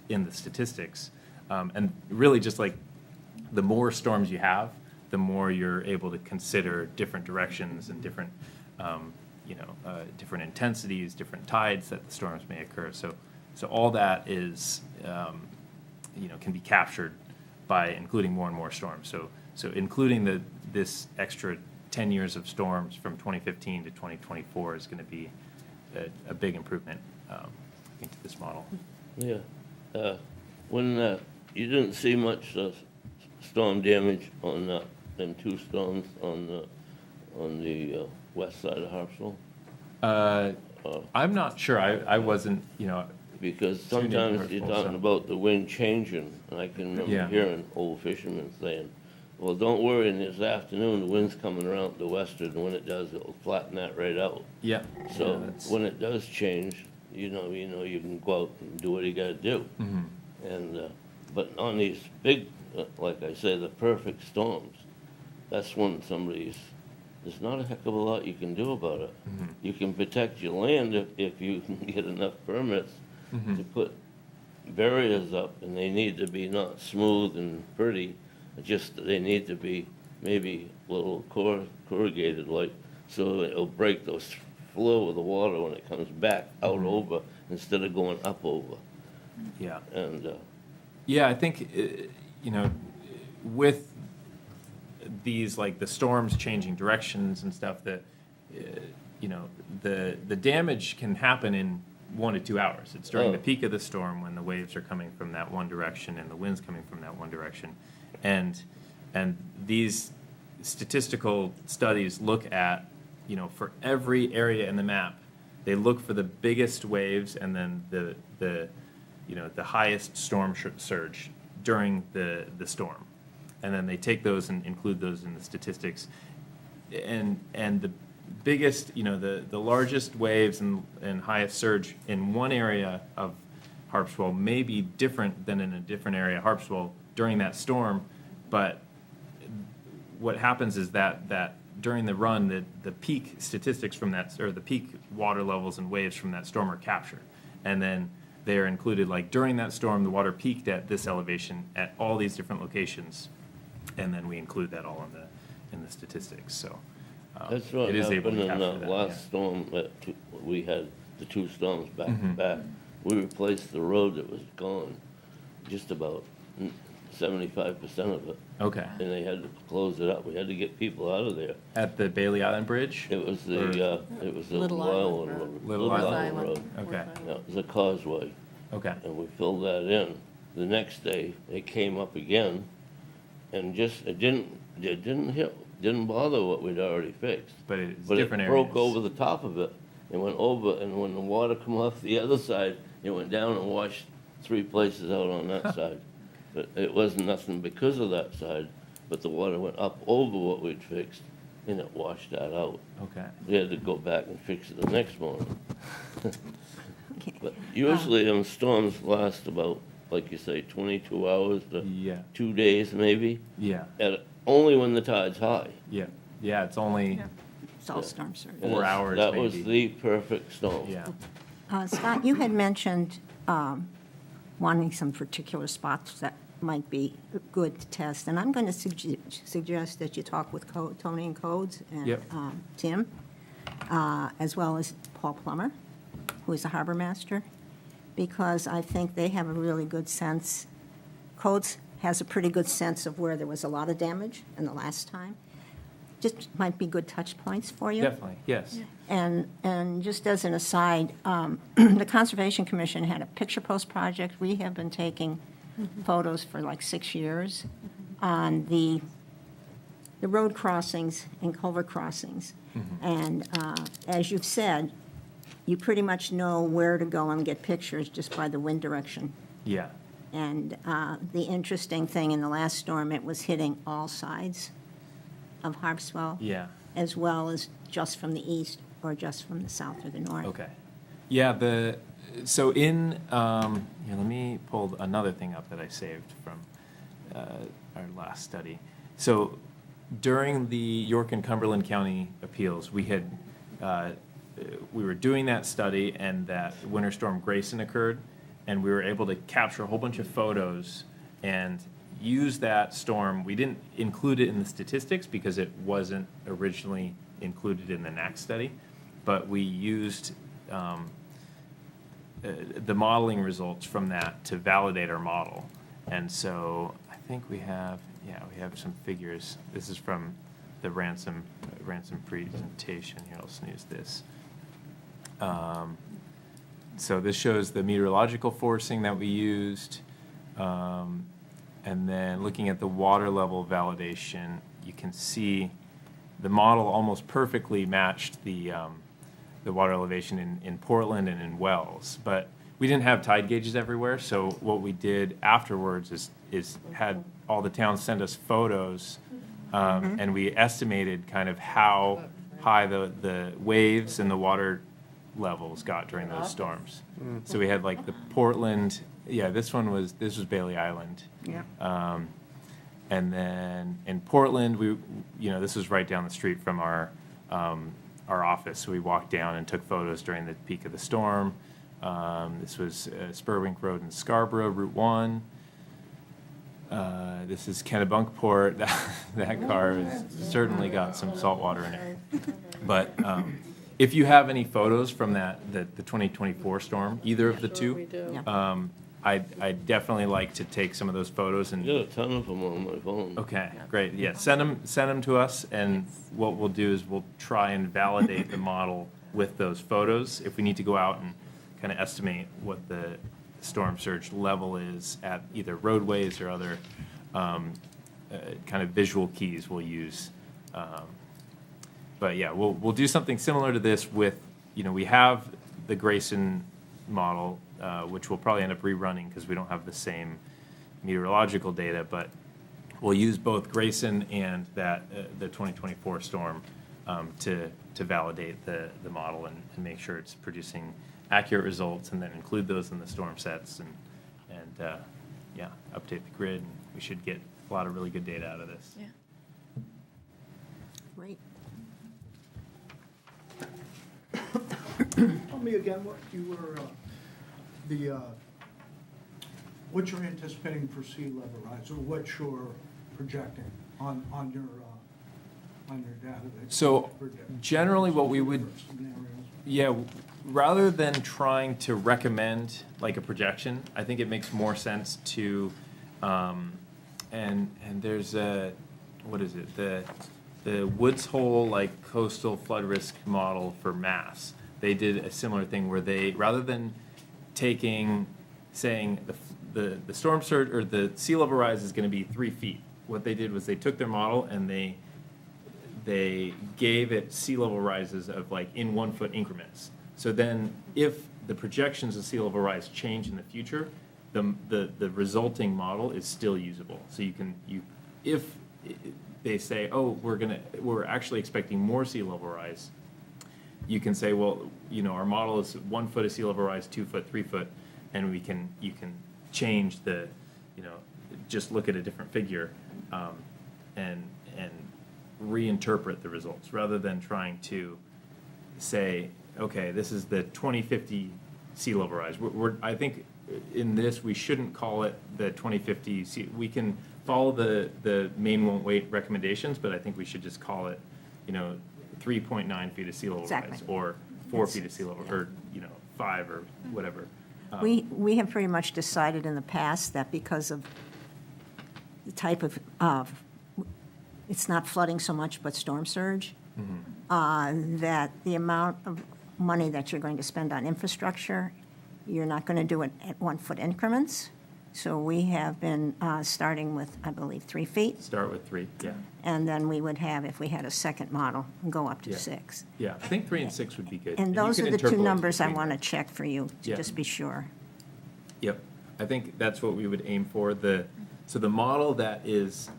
in the statistics. And really just like the more storms you have, the more you're able to consider different directions and different, different intensities, different tides that the storms may occur. So all that is, can be captured by including more and more storms. So including this extra 10 years of storms from 2015 to 2024 is going to be a big improvement into this model. Yeah. When you didn't see much storm damage on them two storms on the west side of Harpswell? I'm not sure. I wasn't, Because sometimes you're talking about the wind changing, and I can remember Yeah. hearing old fishermen saying, well, don't worry, in this afternoon, the wind's coming around the western, and when it does, it'll flatten that right out. Yeah. So Yeah, when it does change, you can go out and do what you gotta do. Mhm. And, but on these big, like I say, the perfect storms, that's when there's not a heck of a lot you can do about it. Mhm. You can protect your land if you can get enough permits Mhm. to put barriers up, and they need to be not smooth and pretty, just they need to be maybe a little corrugated, like, so it'll break those flow of the water when it comes back out over instead of going up over. Yeah. And Yeah, I think, with these, like the storms changing directions and stuff, that the damage can happen in 1 to 2 hours. It's during Oh. the peak of the storm when the waves are coming from that one direction and the wind's coming from that one direction. And these statistical studies look at, for every area in the map, they look for the biggest waves and then the highest storm surge during the storm. And then they take those and include those in the statistics. And the biggest, the largest waves and highest surge in one area of Harpswell may be different than in a different area of Harpswell during that storm, but what happens is that during the run, the peak statistics from that, or the peak water levels and waves from that storm are captured. And then they are included, like during that storm, the water peaked at this elevation at all these different locations, and then we include that all in the statistics, so. That's what it is able happened to in the capture that, last storm, we had the 2 storms back to Mhm. back. We replaced the road that was gone, just about 75% of it. Okay. And they had to close it up. We had to get people out of there. At the Bailey Island Bridge? It was the Little Island Island Road. Little Island. Road. Okay, Yeah, it was a causeway, okay, and we filled that in. The next day, it came up again, and it didn't bother what we'd already fixed. but it's But it different areas. broke over the top of it, and went over, and when the water come off the other side, it went down and washed 3 places out on that side. But it wasn't nothing because of that side, but the water went up over what we'd fixed, and it washed that out. Okay, We had to go back and fix it the next morning. Okay. But usually them storms last about, like you say, 22 hours to yeah, 2 days maybe, yeah, only when the tide's high. yeah, it's only, It's all storm surge. And 4 that's- hours That was maybe. the perfect storm. yeah. Scott, you had mentioned wanting some particular spots that might be good to test, and I'm going to suggest that you talk with Tony and Codes and Yep. Tim, as well as Paul Plummer, who is the harbor master, because I think they have a really good sense. Codes has a pretty good sense of where there was a lot of damage in the last time. Just might be good touch points for you. Definitely, yes. And just as an aside, the Conservation Commission had a picture post project. We have been taking photos for like 6 years on the road crossings and culvert crossings. And as you've said, you pretty much know where to go and get pictures just by the wind direction. Yeah, And the interesting thing, in the last storm, it was hitting all sides of Harpswell, yeah, as well as just from the east or just from the south or the north. okay. Yeah, so in, here, let me pull another thing up that I saved from our last study. So during the York and Cumberland County appeals, we were doing that study, and that Winter Storm Grayson occurred, and we were able to capture a whole bunch of photos and use that storm. We didn't include it in the statistics because it wasn't originally included in the NAC study, but we used the modeling results from that to validate our model. And so I think we have some figures. This is from the ransom presentation. Here, I'll snooze this. So this shows the meteorological forcing that we used. And then looking at the water level validation, you can see the model almost perfectly matched the water elevation in Portland and in Wells. But we didn't have tide gauges everywhere, so what we did afterwards is had all the towns send us photos, and we estimated kind of how high the waves and the water levels got during those storms. So we had like the Portland, this was Bailey Island. Yeah. And then in Portland, this was right down the street from our office. So we walked down and took photos during the peak of the storm. This was Spurwink Road in Scarborough, Route 1. This is Kennebunkport. That car has certainly got some salt water in it. But if you have any photos from the 2024 storm, either of the two, We do. I'd definitely like to take some of those photos I and. got a ton of them on my phone. Okay, great, yeah, send them to us, and what we'll do is we'll try and validate the model with those photos. If we need to go out and kind of estimate what the storm surge level is at either roadways or other kind of visual keys we'll use. But yeah, we'll do something similar to this with, we have the Grayson model, which we'll probably end up rerunning because we don't have the same meteorological data, but we'll use both Grayson and the 2024 storm to validate the model and make sure it's producing accurate results, and then include those in the storm sets and yeah, update the grid. And we should get a lot of really good data out of this. Yeah. Great. Tell me again what you were, what you're anticipating for sea level rise, or what you're projecting on your data. that So you predict. generally what we would, Scenarios. yeah, rather than trying to recommend like a projection, I think it makes more sense to, and there's a, what is it? The Woods Hole like coastal flood risk model for Mass. They did a similar thing where they, rather than saying the storm surge or the sea level rise is going to be 3 feet, what they did was they took their model and they gave it sea level rises of like in 1 foot increments. So then if the projections of sea level rise change in the future, the resulting model is still usable. So if they say, oh, we're actually expecting more sea level rise, you can say, well, our model is 1 foot of sea level rise, 2 foot, 3 foot, and you can change the, just look at a different figure, and reinterpret the results rather than trying to say, okay, this is the 2050 sea level rise. I think in this we shouldn't call it the 2050 we can follow the main won't wait recommendations, but I think we should just call it 3.9 feet of sea level Exactly. rise, or 4 feet of sea level, or 5 or whatever. We have pretty much decided in the past that because of the type of, it's not flooding so much, but storm surge, that the amount of money that you're going to spend on infrastructure, you're not going to do it at 1 foot increments. So we have been starting with, I believe, 3 feet. Start with 3, yeah. And then we would have, if we had a second model, go up to Yeah. 6. Yeah, I think 3 and 6 would be good. And you those can are the two interpolate numbers I between want to them. check for you, to Yeah. just be sure. Yep, I think that's what we would aim for. So the model that is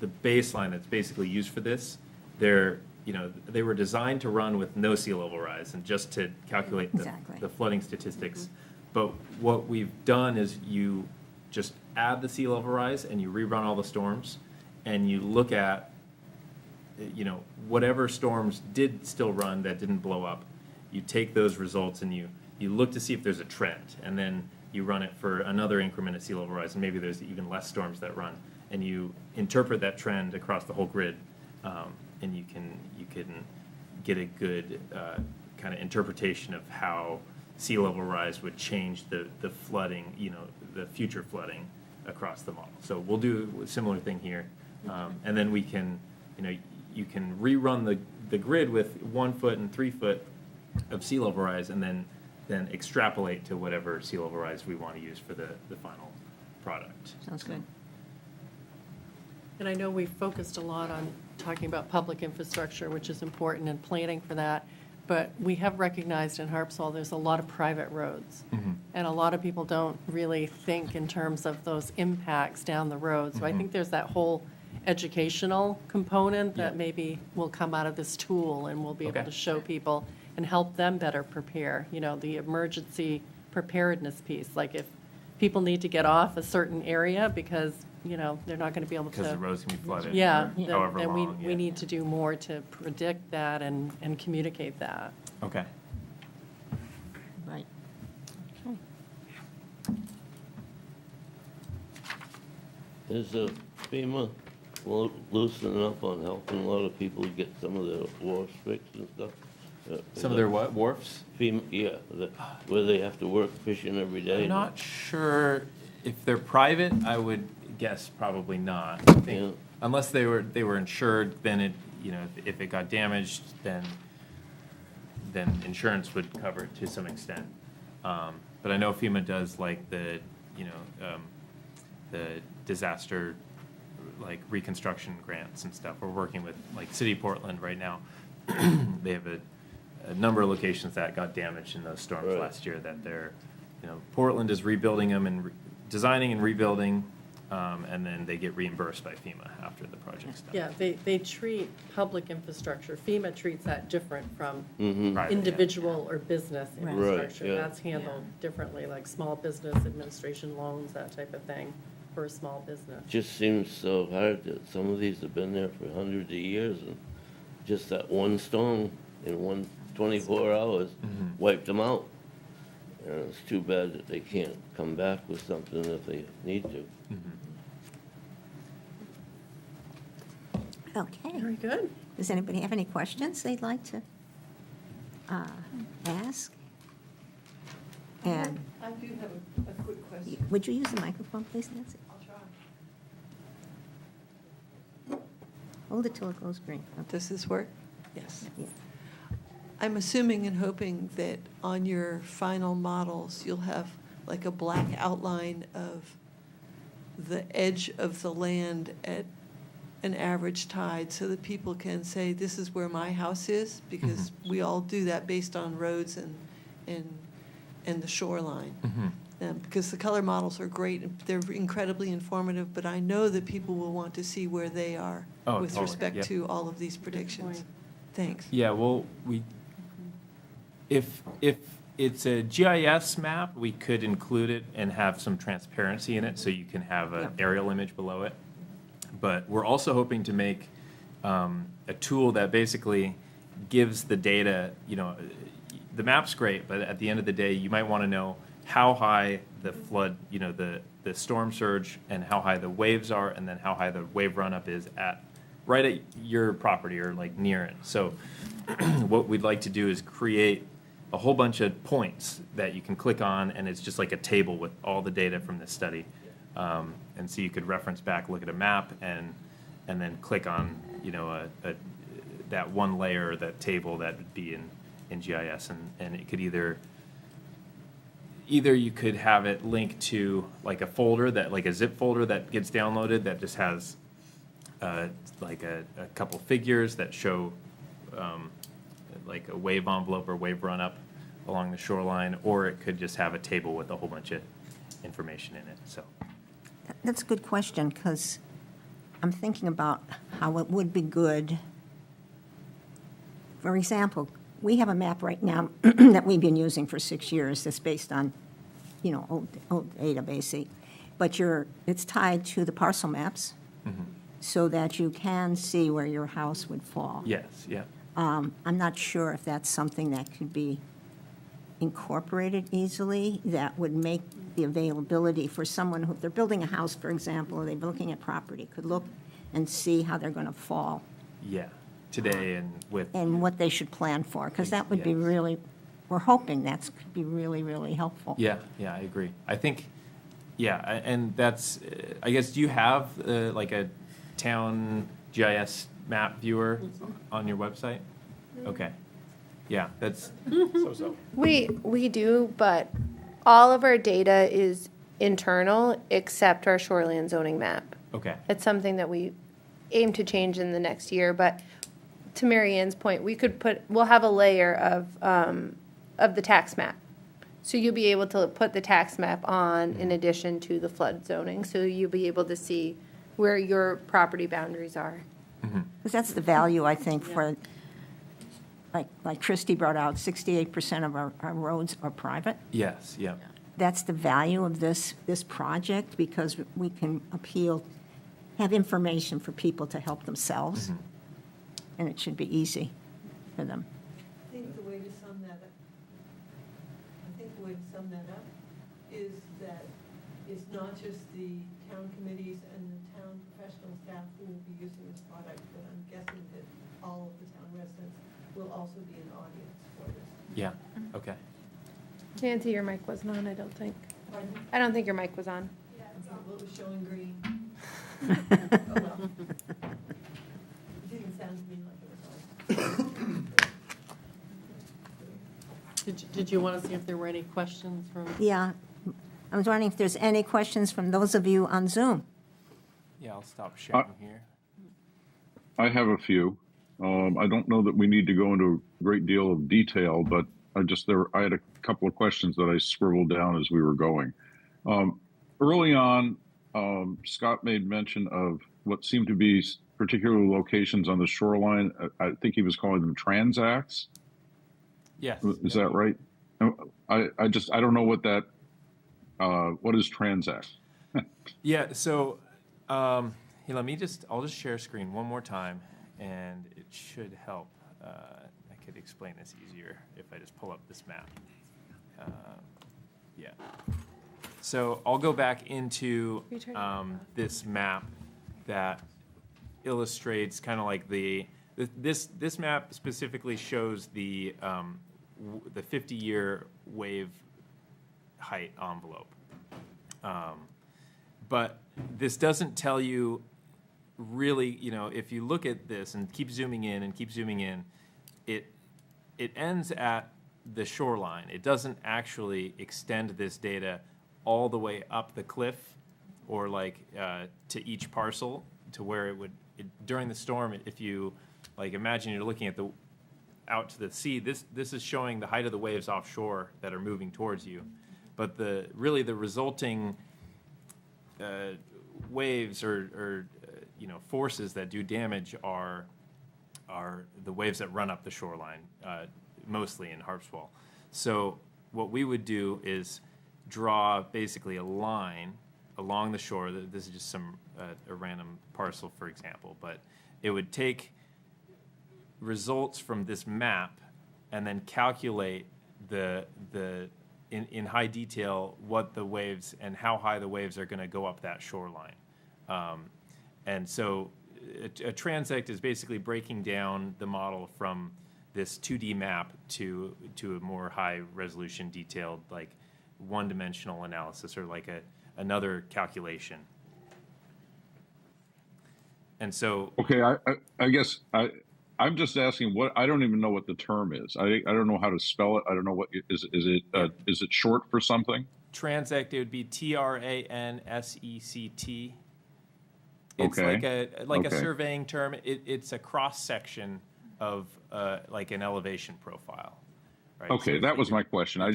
the baseline that's basically used for this, they were designed to run with no sea level rise and just to calculate Exactly. the flooding statistics. But what we've done is you just add the sea level rise and you rerun all the storms, and you look at, whatever storms did still run that didn't blow up. You take those results and you look to see if there's a trend, and then you run it for another increment of sea level rise, and maybe there's even less storms that run, and you interpret that trend across the whole grid, and you can get a good kind of interpretation of how sea level rise would change the flooding, the future flooding across the model. So we'll do a similar thing here, and then we can, you can rerun the grid with 1 foot and 3 foot of sea level rise, and then extrapolate to whatever sea level rise we want to use for the final product. Sounds good. And I know we focused a lot on talking about public infrastructure, which is important, and planning for that. But we have recognized in Harpswell, there's a lot of private roads. And a lot of people don't really think in terms of those impacts down the road. So I think there's that whole educational component that Yeah. maybe will come out of this tool, and we'll be able Okay. to show people and help them better prepare, the emergency preparedness piece. Like if people need to get off a certain area because, they're not going to be able to. Because the roads can be flooded. Yeah, for however then long. we need to do more to predict that and communicate that. Okay. Right. Is FEMA loosening up on helping a lot of people get some of their wash fixed and stuff? Some of their what, wharfs? Yeah, where they have to work fishing every day. I'm not sure if they're private. I would guess probably not. I think Yeah. unless they were insured, then it, if it got damaged, then insurance would cover it to some extent. But I know FEMA does like the disaster like reconstruction grants and stuff. We're working with like City of Portland right now. They have a number of locations that got damaged in those storms Right. last year that Portland is rebuilding them and designing and rebuilding, and then they get reimbursed by FEMA after the project's done. Yeah, they treat public infrastructure, FEMA treats that different from Private, yeah. individual or business Right. infrastructure. Right, yeah. That's handled differently, like small business administration loans, that type of thing, for a small business. Just seems so hard that some of these have been there for hundreds of years, and just that one storm in 24 hours wiped them out. And it's too bad that they can't come back with something if they need to. Okay. Very good. Does anybody have any questions they'd like to ask? And I do have a quick question. would you use the microphone, please, Nancy? I'll try. Hold it till it goes green. Okay. Does this work? Yes. Yeah. I'm assuming and hoping that on your final models, you'll have like a black outline of the edge of the land at an average tide so that people can say, this is where my house is, because we all do that based on roads and the shoreline. Because the color models are great, and they're incredibly informative, but I know that people will want to see where they are Oh, with totally, respect yeah. to all of these predictions. point. Thanks. Yeah, well, if it's a GIS map, we could include it and have some transparency in it, so you can have an aerial image below it. But we're also hoping to make a tool that basically gives the data, the map's great, but at the end of the day, you might want to know how high the flood, the storm surge, and how high the waves are, and then how high the wave run-up is right at your property or like near it. So what we'd like to do is create a whole bunch of points that you can click on, and it's just like a table with all the data from this study. And so you could reference back, look at a map, and then click on, that one layer, that table that would be in GIS, and it could either you could have it linked to like a folder like a zip folder that gets downloaded that just has like a couple figures that show like a wave envelope or wave run up along the shoreline, or it could just have a table with a whole bunch of information in it. So That's a good question, because I'm thinking about how it would be good. For example, we have a map right now that we've been using for 6 years that's based on, old data, basically. But it's tied to the parcel maps so that you can see where your house would fall. yes, yeah. I'm not sure if that's something that could be incorporated easily, that would make the availability for someone who, if they're building a house, for example, or they're looking at property, could look and see how they're going to fall Yeah, today and what they should plan for, because that would be Yes. really, we're hoping that could be really, really helpful. Yeah, I agree. I think, and that's, I guess, do you have like a town GIS map viewer on your website? Okay. Yeah, that's so-so. We do, but all of our data is internal except our shoreline zoning map. Okay. It's something that we aim to change in the next year, but to Mary Ann's point, we'll have a layer of the tax map. So you'll be able to put the tax map on in addition to the flood zoning, so you'll be able to see where your property boundaries are. Because that's the value, I think, for, like Christie brought out, 68% of our roads are private. Yes, yeah. That's the value of this project, because we can have information for people to help themselves, and it should be easy for them. I think the way to sum that up is that it's not just the town committees and the town professional staff who will be using this product, but I'm guessing that all of the town residents will also be an audience for this. Yeah, okay. Nancy, your mic wasn't on, I don't think. Pardon? I don't think your mic was on. Okay, well, it was showing green. Oh, well. It didn't sound to me like it was on. Did you want to see if there were any questions from? Yeah, I was wondering if there's any questions from those of you on Zoom. Yeah, I'll stop sharing here. I have a few. I don't know that we need to go into a great deal of detail, but I had a couple of questions that I scribbled down as we were going. Early on, Scott made mention of what seemed to be particular locations on the shoreline. I think he was calling them transacts. Yes. Is that right? I don't know what that, what is transact? Yeah, so here, I'll just share screen one more time, and it should help. I could explain this easier if I just pull up this map. Yeah. So I'll go back into this map that illustrates kind of like this map specifically shows the 50-year wave height envelope. But this doesn't tell you really, if you look at this and keep zooming in and keep zooming in, it ends at the shoreline. It doesn't actually extend this data all the way up the cliff or to each parcel to where it would, during the storm, if you imagine you're looking at out to the sea, this is showing the height of the waves offshore that are moving towards you. But the resulting waves or forces that do damage are the waves that run up the shoreline, mostly in Harpswell. So what we would do is draw basically a line along the shore. This is just a random parcel, for example, but it would take results from this map and then calculate in high detail what the waves and how high the waves are going to go up that shoreline. And so a transect is basically breaking down the model from this 2D map to a more high resolution detailed, like one-dimensional analysis or like another calculation. And so Okay, I guess I'm just asking I don't even know what the term is. I don't know how to spell it. I don't know what is it short for something? Transect, it would be TRANSECT. It's Okay. like a surveying term. It's a cross section of like an elevation profile. Right? Okay, So that was my question. I've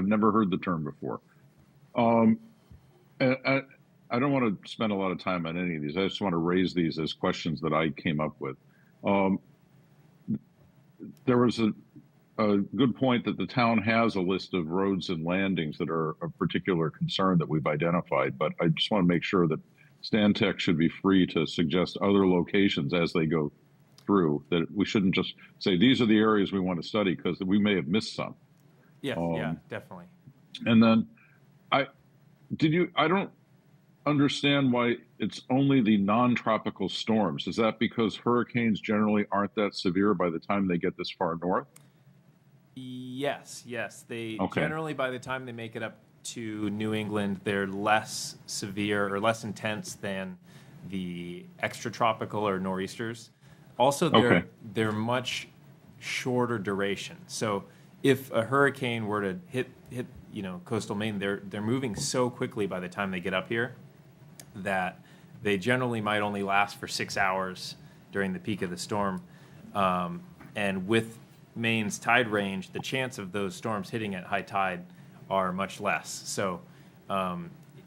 never heard the term before. I don't want to spend a lot of time on any of these. I just want to raise these as questions that I came up with. There was a good point that the town has a list of roads and landings that are of particular concern that we've identified, but I just want to make sure that Stantec should be free to suggest other locations as they go through, that we shouldn't just say, these are the areas we want to study, because we may have missed some. Yeah, definitely. And then I don't understand why it's only the non-tropical storms. Is that because hurricanes generally aren't that severe by the time they get this far north? Yes. They Okay. generally, by the time they make it up to New England, they're less severe or less intense than the extratropical or nor'easters. Also, they're much shorter duration. So if a hurricane were to hit coastal Maine, they're moving so quickly by the time they get up here that they generally might only last for 6 hours during the peak of the storm. And with Maine's tide range, the chance of those storms hitting at high tide are much less. So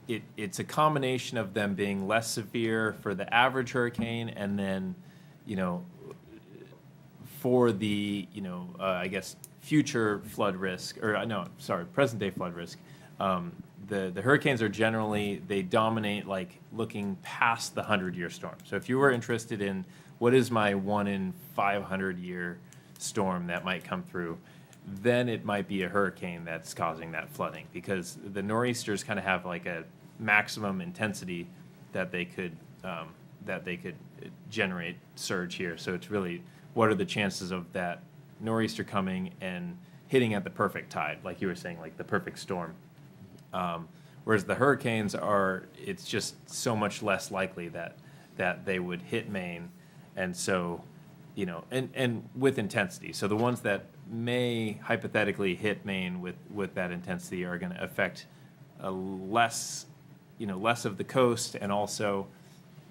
it's a combination of them being less severe for the average hurricane, and then, for the, I guess, future flood risk, present day flood risk. The hurricanes are generally, they dominate like looking past the 100-year storm. So if you were interested in what is my 1 in 500-year storm that might come through, then it might be a hurricane that's causing that flooding, because the nor'easters kind of have like a maximum intensity that they could generate surge here. So it's really, what are the chances of that nor'easter coming and hitting at the perfect tide, like you were saying, like the perfect storm. Whereas the hurricanes are, it's just so much less likely that they would hit Maine. And so, you know, and with intensity. So the ones that may hypothetically hit Maine with that intensity are going to affect less of the coast, and also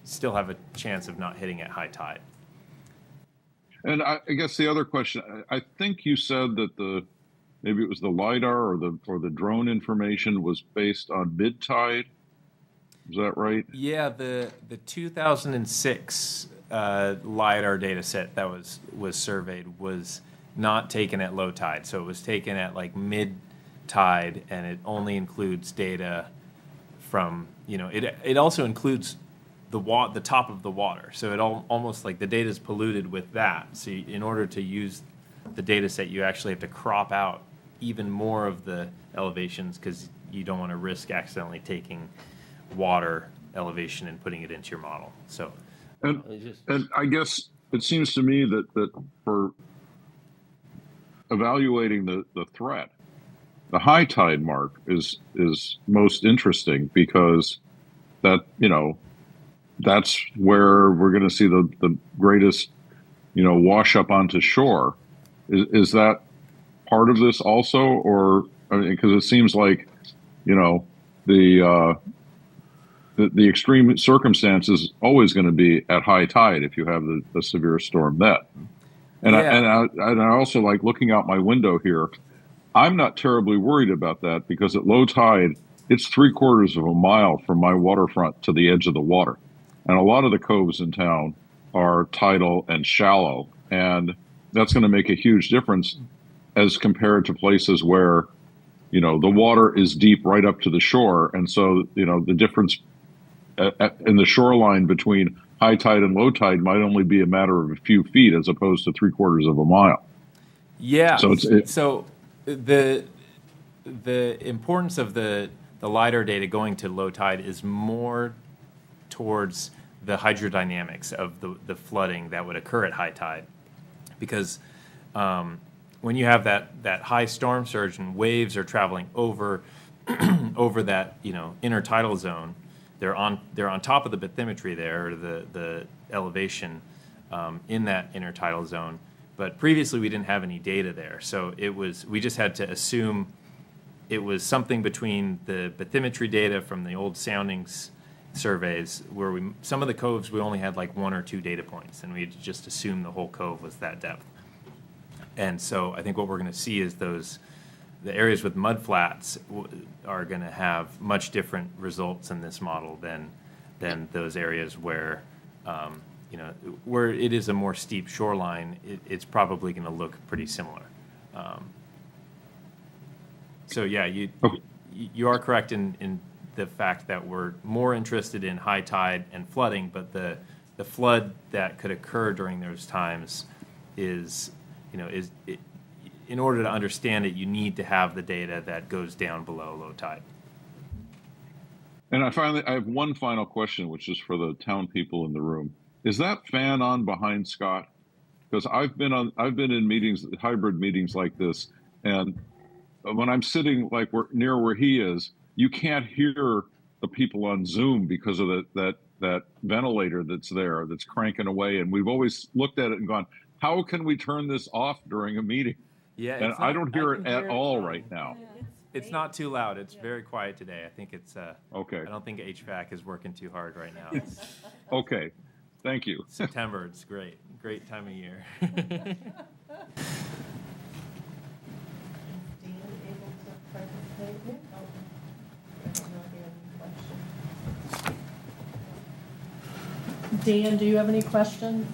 still have a chance of not hitting at high tide. And I guess the other question, I think you said that maybe it was the LiDAR or the drone information was based on mid-tide. Is that right? Yeah, the 2006 LiDAR data set that was surveyed was not taken at low tide. So it was taken at like mid-tide, and it only includes data from, you know, it also includes the top of the water. So it almost like the data is polluted with that. So in order to use the data set, you actually have to crop out even more of the elevations, because you don't want to risk accidentally taking water elevation and putting it into your model. So, and I guess it seems to me that for evaluating the threat, the high tide mark is most interesting, because that, you know, that's where we're going to see the greatest, you know, wash up onto shore. Is that part of this also, or I mean, because it seems like, you know, the extreme circumstances always going to be at high tide if you have the severe storm net. And yeah. I also like looking out my window here. I'm not terribly worried about that, because at low tide, it's 3/4 of a mile from my waterfront to the edge of the water. And a lot of the coves in town are tidal and shallow. And that's going to make a huge difference as compared to places where, you know, the water is deep right up to the shore. And so, you know, the difference in the shoreline between high tide and low tide might only be a matter of a few feet, as opposed to 3/4 of a mile. Yeah. So so the importance of the LiDAR data going to low tide is more towards the hydrodynamics of the flooding that would occur at high tide, because when you have that high storm surge and waves are traveling over over that, you know, intertidal zone, they're on top of the bathymetry there, or the elevation in that intertidal zone. But previously we didn't have any data there, so we just had to assume it was something between the bathymetry data from the old soundings surveys, where some of the coves we only had like 1 or 2 data points, and we just assumed the whole cove was that depth. And so I think what we're going to see is the areas with mud flats are going to have much different results in this model than those areas where, you know, where it is a more steep shoreline. It's probably going to look pretty similar. So yeah, you are correct in the fact that we're more interested in high tide and flooding, but the flood that could occur during those times is, you know, in order to understand it, you need to have the data that goes down below low tide. And I have one final question, which is for the town people in the room. Is that fan on behind Scott? Because I've been in meetings, hybrid meetings like this, and when I'm sitting like near where he is, you can't hear the people on Zoom because of that ventilator that's there, that's cranking away. And we've always looked at it and gone, how can we turn this off during a meeting? Yeah, and I don't hear it at all right now. It's not too loud. It's very quiet today. I think it's okay. I don't think HVAC is working too hard right now. Okay, thank you. September, it's great time of year. Dan, do you have any questions?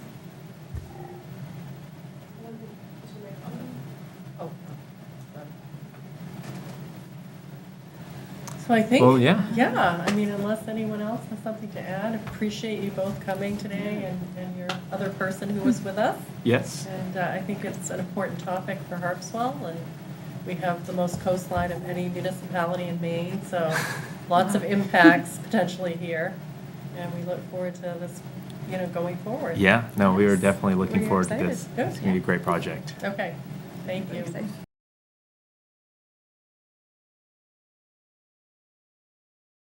So I think, yeah, I mean, unless anyone else has something to add, appreciate you both coming today, and your other person who was with us. Yes. And I think it's an important topic for Harpswell, and we have the most coastline of any municipality in Maine, so lots of impacts potentially here. And we look forward to this going forward. Yeah, no, we are definitely looking We're forward to excited. this. Good. It's going to be a great project. Okay, thank you.